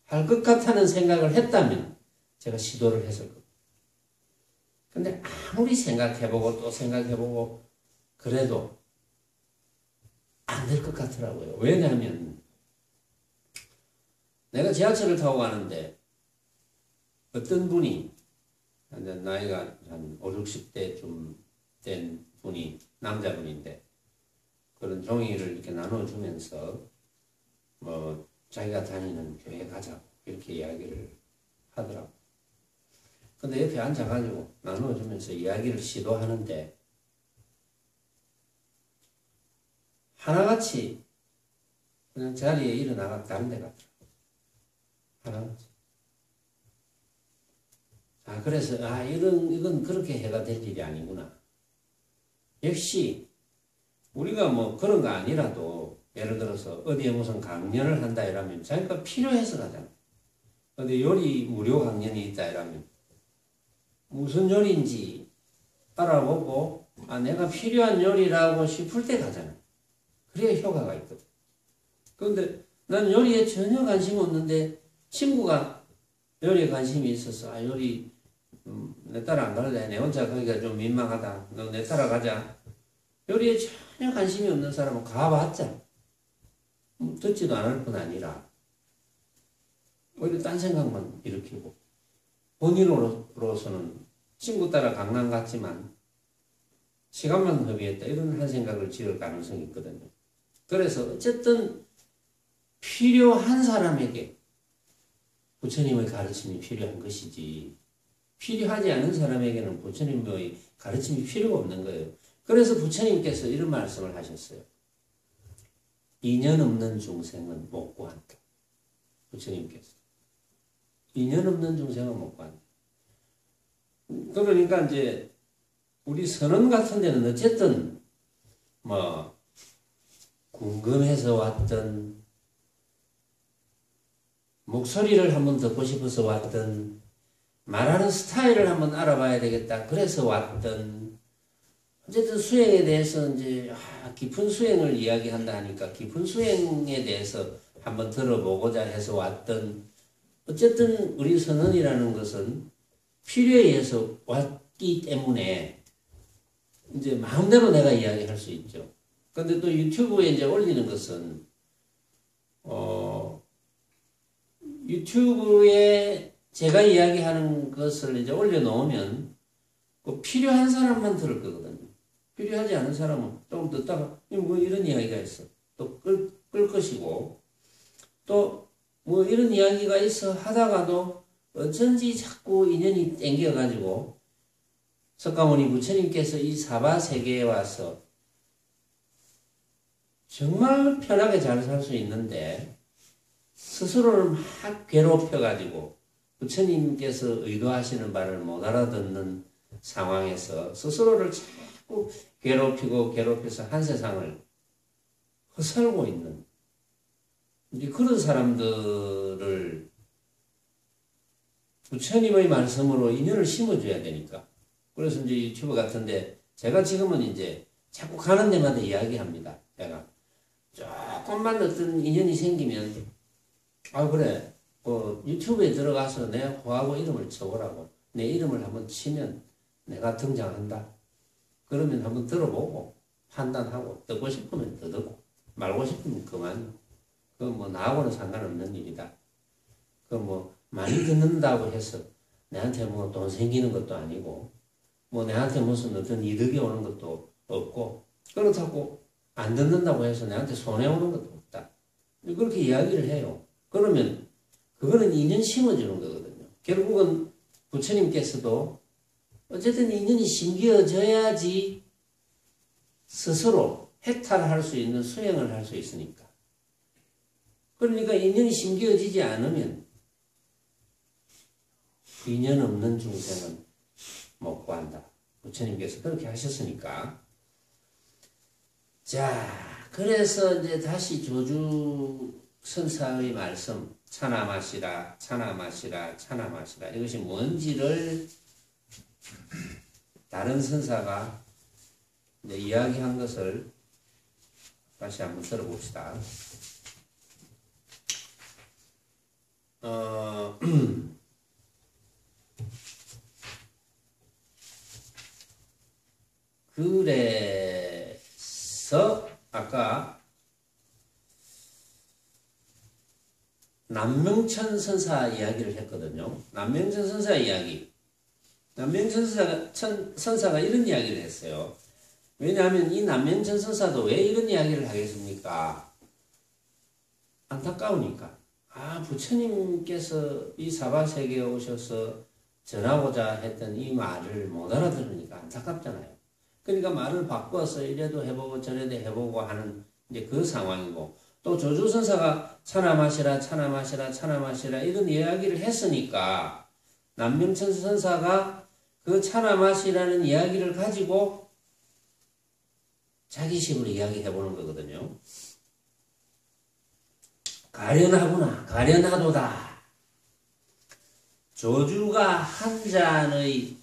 할 것 같다는 생각을 했다면 제가 시도를 했을 겁니다. 근데 아무리 생각해보고 또 생각해보고 그래도 안 될 것 같더라고요. 왜냐하면 내가 지하철을 타고 가는데 어떤 분이 나이가 한 5, 60대쯤 된 분이 남자분인데 그런 종이를 이렇게 나눠주면서 뭐 자기가 다니는 교회 가자고 이렇게 이야기를 하더라고. 근데 옆에 앉아가지고 나눠주면서 이야기를 시도하는데 하나같이 그냥 자리에 일어나가 다른 데 갔더라고. 하나같이. 그래서 이건 그렇게 해가 될 일이 아니구나. 역시 우리가 뭐 그런 거 아니라도 예를 들어서 어디에 무슨 강연을 한다 이러면 자기가 필요해서 가잖아. 어디 요리 무료 강연이 있다 이러면 무슨 요리인지 알아보고 내가 필요한 요리라고 싶을 때 가잖아. 그래야 효과가 있거든. 그런데 난 요리에 전혀 관심 없는데 친구가 요리에 관심이 있어서 요리 내 따라 안 갈래. 내 혼자 거기가 좀 민망하다. 너 내 따라 가자. 요리에 전혀 관심이 없는 사람은 가봤자 듣지도 않을 뿐 아니라 오히려 딴 생각만 일으키고 본인으로서는 친구 따라 강남 갔지만 시간만 허비했다 이런 한 생각을 지을 가능성이 있거든요. 그래서 어쨌든 필요한 사람에게 부처님의 가르침이 필요한 것이지 필요하지 않은 사람에게는 부처님의 가르침이 필요가 없는 거예요. 그래서 부처님께서 이런 말씀을 하셨어요. 인연 없는 중생은 못 구한다. 부처님께서. 인연 없는 중생은 못 구한다. 그러니까 이제 우리 선언 같은 데는 어쨌든 뭐 궁금해서 왔던 목소리를 한번 듣고 싶어서 왔던 말하는 스타일을 한번 알아봐야 되겠다. 그래서 왔던 어쨌든 수행에 대해서 이제 깊은 수행을 이야기한다 하니까 깊은 수행에 대해서 한번 들어보고자 해서 왔던 어쨌든 우리 선언이라는 것은 필요에 의해서 왔기 때문에 이제 마음대로 내가 이야기할 수 있죠. 근데 또 유튜브에 이제 올리는 것은 유튜브에 제가 이야기하는 것을 이제 올려놓으면 그 필요한 사람만 들을 거거든요. 필요하지 않은 사람은 조금 듣다가 뭐 이런 이야기가 있어. 또 끌 것이고 또 뭐 이런 이야기가 있어 하다가도 어쩐지 자꾸 인연이 땡겨가지고 석가모니 부처님께서 이 사바세계에 와서 정말 편하게 잘 살 수 있는데 스스로를 막 괴롭혀가지고 부처님께서 의도하시는 바를 못 알아듣는 상황에서 스스로를 자꾸 괴롭혀서 한 세상을 헛살고 있는 이제 그런 사람들을 부처님의 말씀으로 인연을 심어줘야 되니까. 그래서 이제 유튜브 같은데 제가 지금은 이제 자꾸 가는 데마다 이야기합니다. 제가 조금만 어떤 인연이 생기면 그래 유튜브에 들어가서 내 호하고 이름을 쳐보라고. 내 이름을 한번 치면 내가 등장한다. 그러면 한번 들어보고 판단하고 듣고 싶으면 더 듣고 말고 싶으면 그만이요. 그건 뭐 나하고는 상관없는 일이다. 그 뭐 많이 듣는다고 해서 내한테 뭐 돈 생기는 것도 아니고 뭐 내한테 무슨 어떤 이득이 오는 것도 없고 그렇다고 안 듣는다고 해서 내한테 손해 오는 것도 없다. 그렇게 이야기를 해요. 그러면 그거는 인연 심어주는 거거든요. 결국은 부처님께서도 어쨌든 인연이 심겨져야지 스스로 해탈할 수 있는 수행을 할 수 있으니까. 그러니까 인연이 심겨지지 않으면 인연 없는 중생은 못 구한다. 부처님께서 그렇게 하셨으니까. 자, 그래서 이제 다시 조주 선사의 말씀, 차나 마시라, 차나 마시라, 차나 마시라. 이것이 뭔지를 다른 선사가 이제 이야기한 것을 다시 한번 들어봅시다. 그래서 아까 남명천 선사 이야기를 했거든요. 남명천 선사 이야기. 남명천 선사가 이런 이야기를 했어요. 왜냐하면 이 남명천 선사도 왜 이런 이야기를 하겠습니까? 안타까우니까. 부처님께서 이 사바세계에 오셔서 전하고자 했던 이 말을 못 알아들으니까 안타깝잖아요. 그러니까 말을 바꿔서 이래도 해보고 저래도 해보고 하는 이제 그 상황이고, 또 조주선사가 차나 마시라, 차나 마시라, 차나 마시라 이런 이야기를 했으니까 남명천 선사가 그 차나 마시라는 이야기를 가지고 자기 식으로 이야기해보는 거거든요. 가련하구나, 가련하도다. 조주가 한 잔의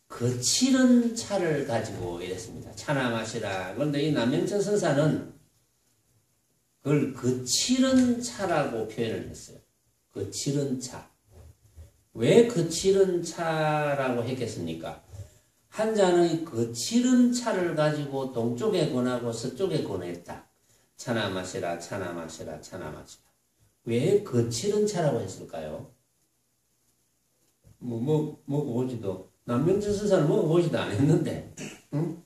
거칠은 차를 가지고 이랬습니다. 차나 마시라. 그런데 이 남명천 선사는 그걸 거칠은 차라고 표현을 했어요. 거칠은 차. 왜 거칠은 차라고 했겠습니까? 한 잔의 거칠은 차를 가지고 동쪽에 권하고 서쪽에 권했다. 차나 마시라, 차나 마시라, 차나 마시라. 왜 거칠은 차라고 했을까요? 먹어보지도, 남명천 선사를 먹어보지도 않았는데, 응?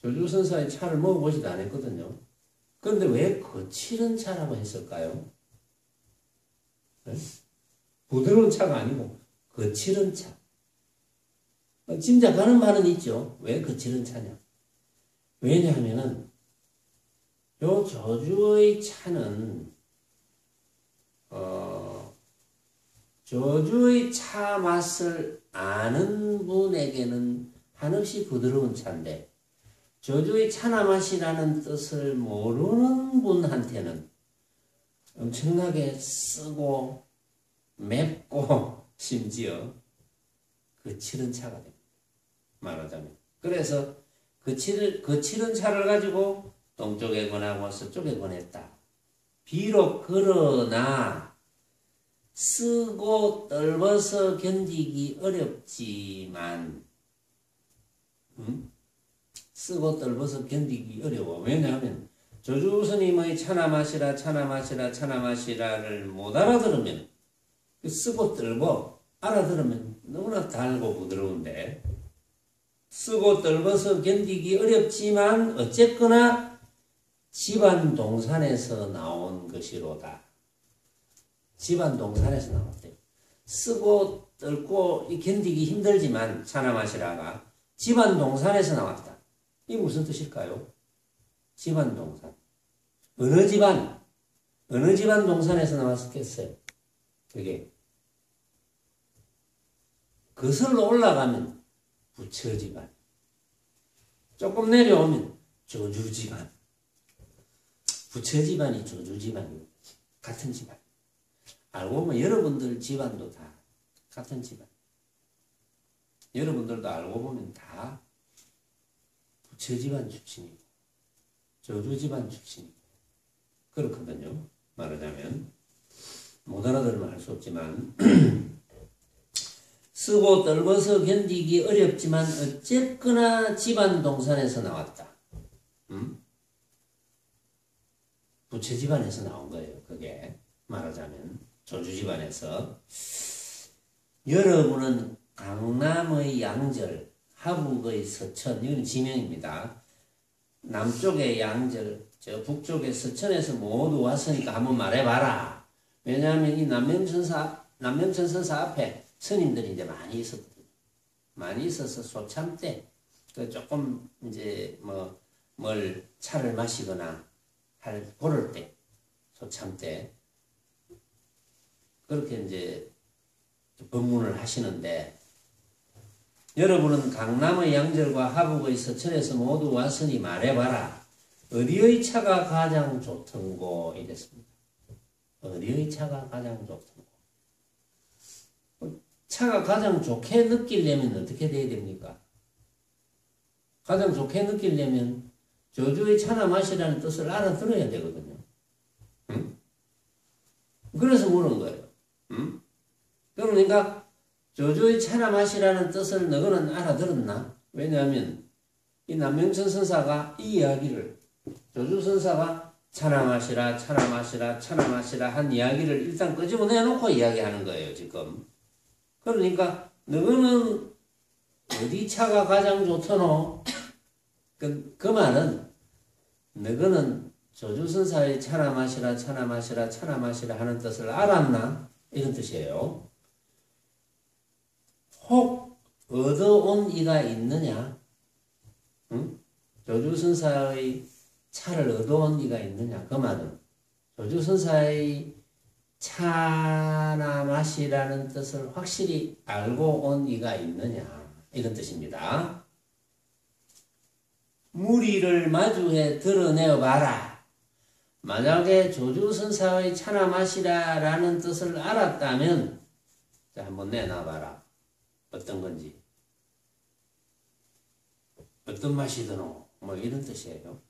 조주선사의 차를 먹어보지도 않았거든요. 그런데 왜 거칠은 차라고 했을까요? 네? 부드러운 차가 아니고 거칠은 차. 짐작하는 바는 있죠. 왜 거칠은 차냐? 왜냐하면은 요 조주의 차는 조주의 차 맛을 아는 분에게는 한없이 부드러운 차인데, 조주의 차나 맛이라는 뜻을 모르는 분한테는 엄청나게 쓰고 맵고 심지어 거칠은 차가 됩니다. 말하자면. 그래서 거칠은 차를 가지고 동쪽에 권하고 서쪽에 권했다. 비록 그러나 쓰고 떨궈서 견디기 어렵지만, 쓰고 떨궈서 견디기 어려워. 왜냐하면 조주 스님의 차나 마시라, 차나 마시라, 차나 마시라를 못 알아들으면, 쓰고 떨고 알아들으면 너무나 달고 부드러운데, 쓰고 떨궈서 견디기 어렵지만 어쨌거나 집안 동산에서 나온 것이로다. 집안 동산에서 나왔대요. 쓰고 떨고 견디기 힘들지만 차나 마시라가 집안 동산에서 나왔다. 이게 무슨 뜻일까요? 집안 동산. 어느 집안 동산에서 나왔겠어요? 그게 거슬러 올라가면 부처 집안, 조금 내려오면 조주 집안. 부처 집안이 조주 집안이고 같은 집안. 알고 보면 여러분들 집안도 다 같은 집안. 여러분들도 알고 보면 다 부처 집안 출신이고 조주 집안 출신이고 그렇거든요. 말하자면. 못 알아들으면 할 수 없지만 쓰고 떨궈서 견디기 어렵지만 어쨌거나 집안 동산에서 나왔다. 부처 집안에서 나온 거예요. 그게 말하자면 조주 집안에서. 여러분은 강남의 양절, 하북의 서천, 이건 지명입니다. 남쪽의 양절, 저 북쪽의 서천에서 모두 왔으니까 한번 말해봐라. 왜냐하면 이 남명천선사 앞에 스님들이 이제 많이 있었거든요. 많이 있어서 소참 때, 그 조금 이제 뭘 차를 마시거나 고를 때, 소참 때, 그렇게 이제 법문을 하시는데, 여러분은 강남의 양절과 하북의 서천에서 모두 왔으니 말해봐라. 어디의 차가 가장 좋던고? 이랬습니다. 어디의 차가 가장 좋던고? 차가 가장 좋게 느끼려면 어떻게 돼야 됩니까? 가장 좋게 느끼려면 조주의 차나 맛이라는 뜻을 알아들어야 되거든요. 응? 그래서 물은 거예요. 응? 그러니까 조주의 차나 맛이라는 뜻을 너희는 알아들었나? 왜냐하면 이 남명천 선사가 이 이야기를 조주 선사가 차나 마시라 차나 마시라 차나 마시라 한 이야기를 일단 끄집어내놓고 이야기하는 거예요. 지금. 그러니까 너희는 어디 차가 가장 좋더노? 그 말은 너희는 조주 선사의 차나 마시라 차나 마시라 차나 마시라 하는 뜻을 알았나? 이런 뜻이에요. 혹 얻어온 이가 있느냐? 응? 조주선사의 차를 얻어온 이가 있느냐? 그 말은 조주선사의 차나 맛이라는 뜻을 확실히 알고 온 이가 있느냐? 이런 뜻입니다. 무리를 마주해 드러내어 봐라. 만약에 조주선사의 차나 맛이라는 뜻을 알았다면 자, 한번 내놔봐라. 어떤 건지. 어떤 맛이더노? 뭐 이런 뜻이에요.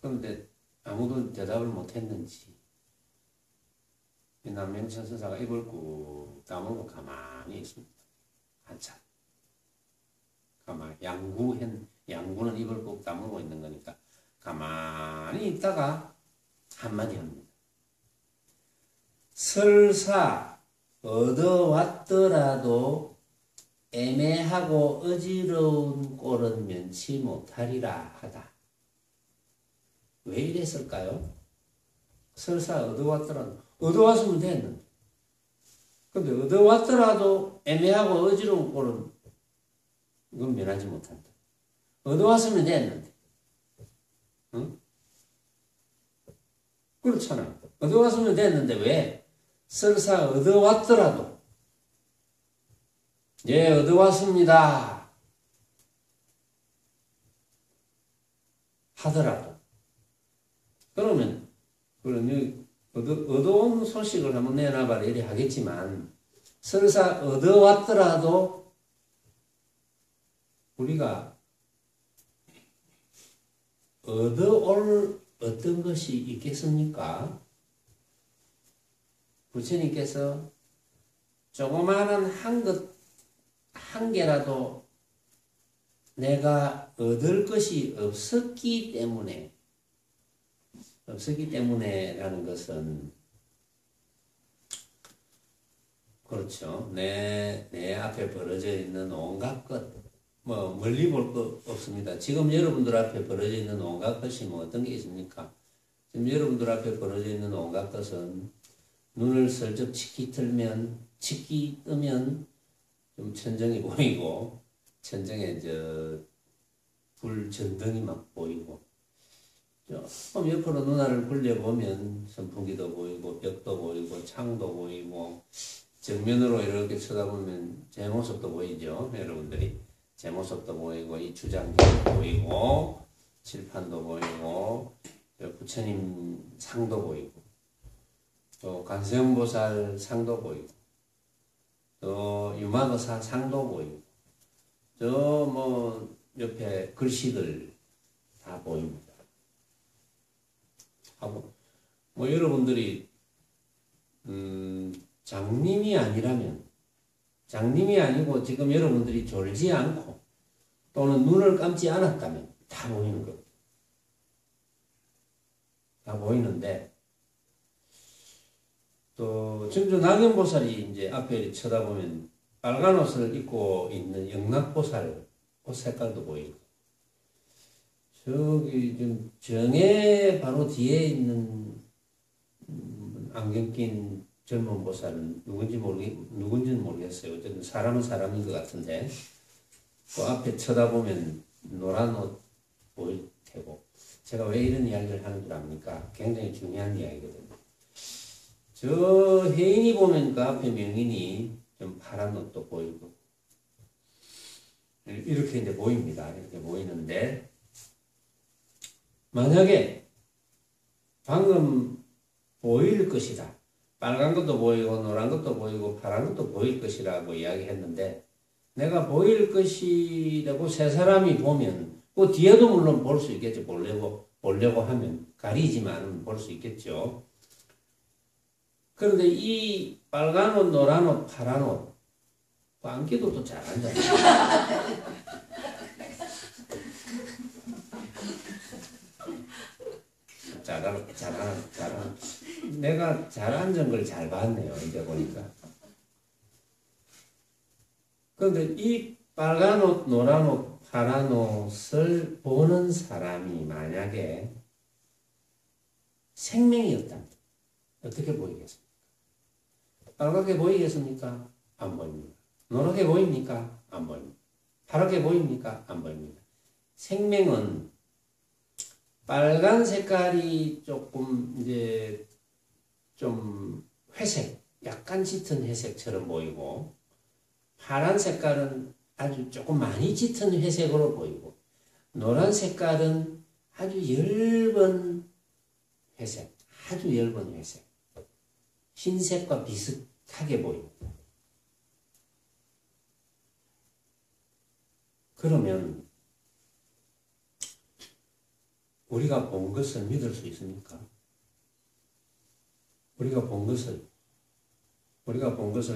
그런데 아무도 대답을 못했는지 남명천 선사가 입을 꾹 다물고 가만히 있습니다. 한참. 가만히 양구는 입을 꾹 다물고 있는 거니까 가만히 있다가 한마디 합니다. 설사 얻어왔더라도 애매하고 어지러운 꼴은 면치 못하리라 하다. 왜 이랬을까요? 설사 얻어왔으면 됐는데. 근데 얻어왔더라도 애매하고 어지러운 꼴은 이건 면하지 못한다. 얻어왔으면 됐는데. 응? 그렇잖아. 얻어왔으면 됐는데 왜? 설사 얻어왔더라도 예, 얻어왔습니다. 하더라도 그러면 얻어온 소식을 한번 내놔봐라 이래 하겠지만 설사 얻어왔더라도 우리가 얻어올 어떤 것이 있겠습니까? 부처님께서 조그마한 한 개라도 내가 얻을 것이 없었기 때문에라는 것은 그렇죠. 내 앞에 벌어져 있는 온갖 것, 멀리 볼 것 없습니다. 지금 여러분들 앞에 벌어져 있는 온갖 것이 어떤 게 있습니까? 지금 여러분들 앞에 벌어져 있는 온갖 것은 눈을 슬쩍 치키 뜨면 좀 천정이 보이고 천정에 불 전등이 막 보이고 조금 옆으로 눈알을 굴려보면 선풍기도 보이고 벽도 보이고 창도 보이고 정면으로 이렇게 쳐다보면 제 모습도 보이죠. 여러분들이 제 모습도 보이고 이 주장기도 보이고 칠판도 보이고 부처님 상도 보이고 또 관세음보살 상도 보이고 또 유마거사 상도 보이고 옆에 글씨들 다 보입니다. 하고 뭐 여러분들이 장님이 아니라면, 장님이 아니고 지금 여러분들이 졸지 않고 또는 눈을 감지 않았다면 다 보이는 겁니다. 다 보이는데, 또 증조 낙연보살이 이제 앞에 쳐다보면 빨간 옷을 입고 있는 영락보살 옷 색깔도 보이고, 저기 좀 정에 바로 뒤에 있는 안경 낀 젊은 보살은 누군지는 모르겠어요. 어쨌든 사람은 사람인 것 같은데, 그 앞에 쳐다보면 노란 옷 보일 테고, 제가 왜 이런 이야기를 하는 줄 압니까? 굉장히 중요한 이야기거든요. 저 혜인이 보면 그 앞에 명인이 좀 파란 옷도 보이고, 이렇게 이제 보입니다. 이렇게 보이는데, 만약에 방금 보일 것이다. 빨간 것도 보이고, 노란 것도 보이고, 파란 것도 보일 것이라고 이야기했는데, 내가 보일 것이라고 세 사람이 보면, 그 뒤에도 물론 볼 수 있겠죠. 보려고 하면. 가리지만 볼 수 있겠죠. 그런데 이 빨간 옷, 노란 옷, 파란 옷, 안기도 또 잘 앉아요. 잘하는. 내가 잘 앉은 걸 잘 봤네요. 이제 보니까. 그런데 이 빨간 옷, 노란 옷, 파란 옷을 보는 사람이 만약에 생명이었다면 어떻게 보이겠습니까? 빨갛게 보이겠습니까? 안 보입니다. 노랗게 보입니까? 안 보입니다. 파랗게 보입니까? 안 보입니다. 생명은 빨간 색깔이 조금 이제 좀 회색, 약간 짙은 회색처럼 보이고, 파란 색깔은 아주 조금 많이 짙은 회색으로 보이고, 노란 색깔은 아주 엷은 회색, 아주 엷은 회색, 흰색과 비슷하게 보입니다. 그러면 우리가 본 것을 믿을 수 있습니까? 우리가 본 것을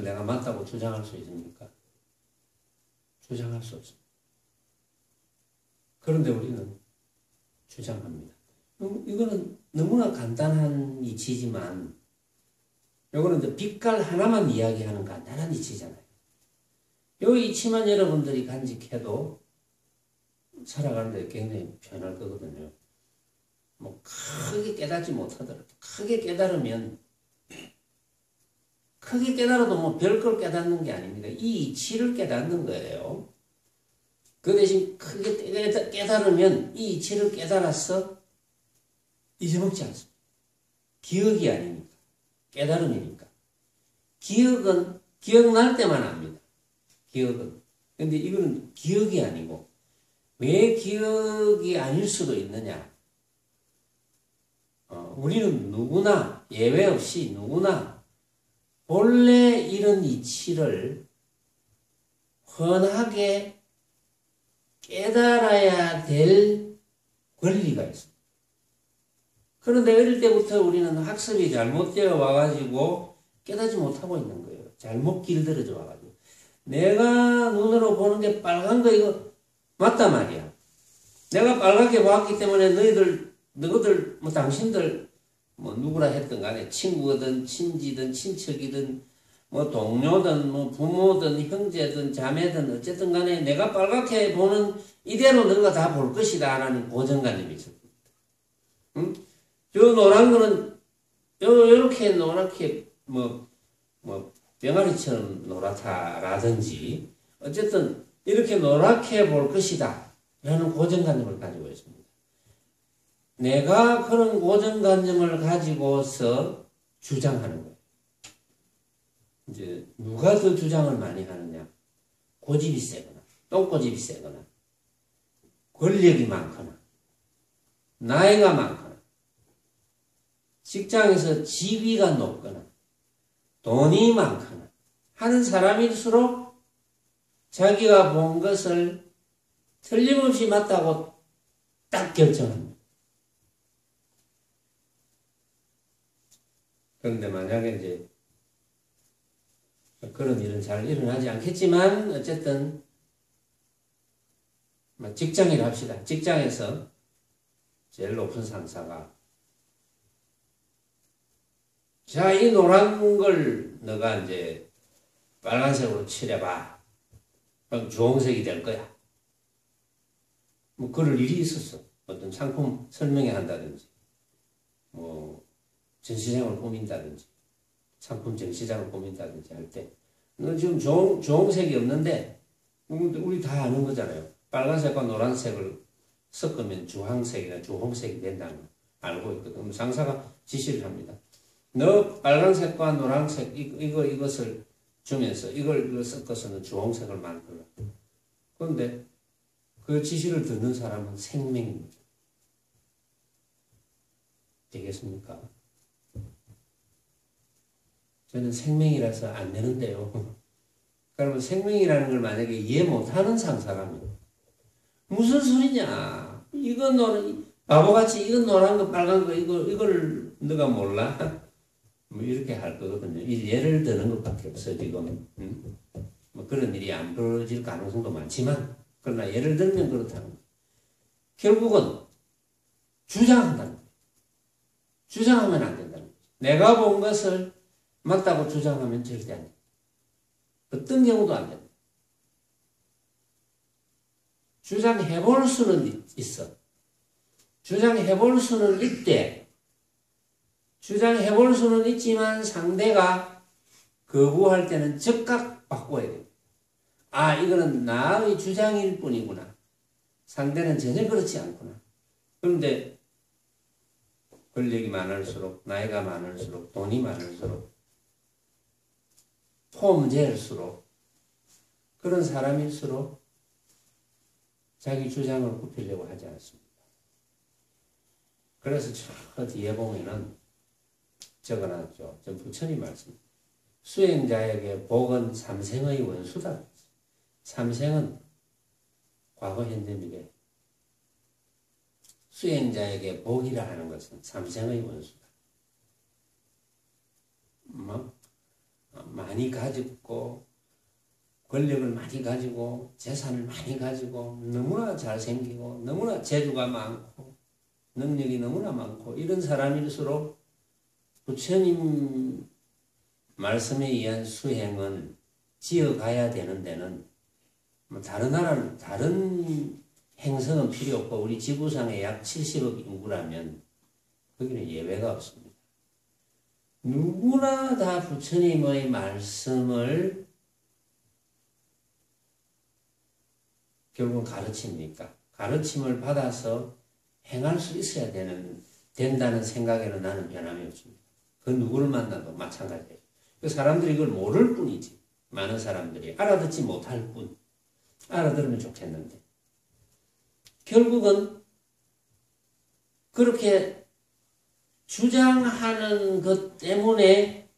내가 맞다고 주장할 수 있습니까? 주장할 수 없습니다. 그런데 우리는 주장합니다. 이거는 너무나 간단한 이치지만, 이거는 이제 빛깔 하나만 이야기하는 간단한 이치잖아요. 이 이치만 여러분들이 간직해도 살아가는데 굉장히 편할 거거든요. 뭐 크게 깨닫지 못하더라도, 크게 깨달아도 뭐 별걸 깨닫는 게 아닙니다. 이 이치를 깨닫는 거예요. 그 대신 크게 깨달으면 이 이치를 깨달아서 잊어먹지 않습니다. 기억이 아니니까. 깨달음이니까. 기억은 기억날 때만 합니다. 기억은. 근데 이거는 기억이 아니고, 왜 기억이 아닐 수도 있느냐? 우리는 누구나, 예외 없이 누구나 본래 이런 이치를 훤하게 깨달아야 될 권리가 있습니다. 그런데 어릴 때부터 우리는 학습이 잘못되어 와가지고 깨닫지 못하고 있는 거예요. 잘못 길들여져 와가지고. 내가 눈으로 보는 게 빨간 거 이거 맞단 말이야. 내가 빨갛게 보았기 때문에 너희들, 뭐 당신들, 뭐 누구라 했든 간에 친구든 친지든 친척이든 뭐 동료든 뭐 부모든 형제든 자매든 어쨌든 간에 내가 빨갛게 보는 이대로 너가 다 볼 것이다 라는 고정관념이 있습니다. 응? 저 노란 거는 요렇게 노랗게 뭐 병아리처럼 노랗다라든지 어쨌든 이렇게 노랗게 볼 것이다 라는 고정관념을 가지고 있습니다. 내가 그런 고정관념을 가지고서 주장하는 거예요. 이제 누가 더 주장을 많이 하느냐? 고집이 세거나 똥고집이 세거나 권력이 많거나 나이가 많거나 직장에서 지위가 높거나 돈이 많거나 하는 사람일수록 자기가 본 것을 틀림없이 맞다고 딱 결정합니다. 그런데 만약에 이제 그런 일은 잘 일어나지 않겠지만 어쨌든 직장일 합시다. 직장에서 제일 높은 상사가 자, 이 노란 걸 너가 이제 빨간색으로 칠해봐. 그럼 주홍색이 될 거야. 뭐 그럴 일이 있었어. 어떤 상품 설명회 한다든지 뭐 전시장을 꾸민다든지 상품 전시장을 꾸민다든지 할 때 너 지금 주홍색이 없는데 우리 다 아는 거잖아요. 빨간색과 노란색을 섞으면 주황색이나 주홍색이 된다는 거 알고 있거든. 그럼 상사가 지시를 합니다. 너 빨간색과 노란색 이것을 주면서 이걸 섞어서는 주홍색을 만들라. 그런데 그 지시를 듣는 사람은 생명입니다. 되겠습니까? 저는 생명이라서 안 되는데요. 그러면 생명이라는 걸 만약에 이해 못하는 상사라면 무슨 소리냐? 이건 바보같이 이건 노란 거 빨간 거 이걸 너가 몰라? 뭐 이렇게 할 거거든요. 예를 드는 것밖에 없어 지금. 뭐 그런 일이 안 벌어질 가능성도 많지만 그러나 예를 들면 그렇다는 거예요. 결국은 주장한다는 거예요. 주장하면 안 된다는 거예요. 내가 본 것을 맞다고 주장하면 절대 안 돼요. 어떤 경우도 안 됩니다. 주장해볼 수는 있어. 주장해볼 수는 있대. 주장해볼 수는 있지만 상대가 거부할 때는 즉각 바꿔야 돼요. 아, 이거는 나의 주장일 뿐이구나. 상대는 전혀 그렇지 않구나. 그런데 권력이 많을수록, 나이가 많을수록, 돈이 많을수록, 포문제일수록, 그런 사람일수록 자기 주장을 굽히려고 하지 않습니다. 그래서 저 뒤에 보면은 적어놨죠. 전 부처님 말씀. 수행자에게 복은 삼생의 원수다. 삼생은 과거, 현재, 미래. 수행자에게 복이라 하는 것은 삼생의 원수다. 많이 가지고 권력을 많이 가지고 재산을 많이 가지고 너무나 잘생기고 너무나 재주가 많고 능력이 너무나 많고 이런 사람일수록 부처님 말씀에 의한 수행은 지어가야 되는 데는 다른 나라는 다른 행성은 필요 없고 우리 지구상에 약 70억 인구라면 거기는 예외가 없습니다. 누구나 다 부처님의 말씀을 결국은 가르칩니까? 가르침을 받아서 행할 수 있어야 된다는 생각에는 나는 변함이 없습니다. 그 누구를 만나도 마찬가지예요. 그 사람들이 이걸 모를 뿐이지. 많은 사람들이 알아듣지 못할 뿐. 알아들으면 좋겠는데. 결국은 그렇게 주장하는 것 때문에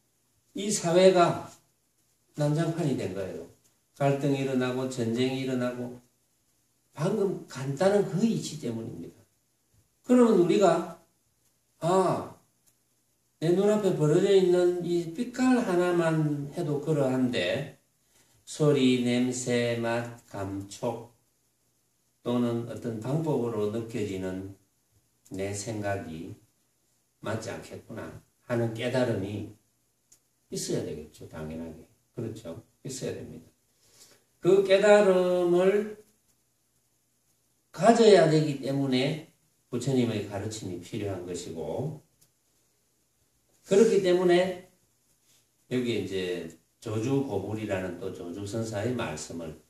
이 사회가 난장판이 된 거예요. 갈등이 일어나고 전쟁이 일어나고 방금 간단한 그 이치 때문입니다. 그러면 우리가 내 눈앞에 벌어져 있는 이 빛깔 하나만 해도 그러한데 소리, 냄새, 맛, 감촉 또는 어떤 방법으로 느껴지는 내 생각이 맞지 않겠구나 하는 깨달음이 있어야 되겠죠. 당연하게. 그렇죠. 있어야 됩니다. 그 깨달음을 가져야 되기 때문에 부처님의 가르침이 필요한 것이고 그렇기 때문에 여기 이제 조주고불이라는 또 조주선사의 말씀을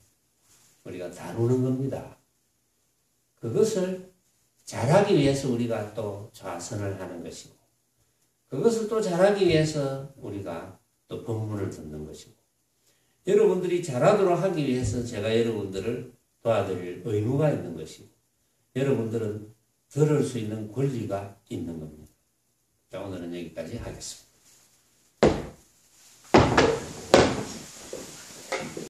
우리가 다루는 겁니다. 그것을 잘하기 위해서 우리가 또 좌선을 하는 것이고 그것을 또 잘하기 위해서 우리가 또 법문을 듣는 것이고 여러분들이 잘하도록 하기 위해서 제가 여러분들을 도와드릴 의무가 있는 것이고 여러분들은 들을 수 있는 권리가 있는 겁니다. 자, 오늘은 여기까지 하겠습니다.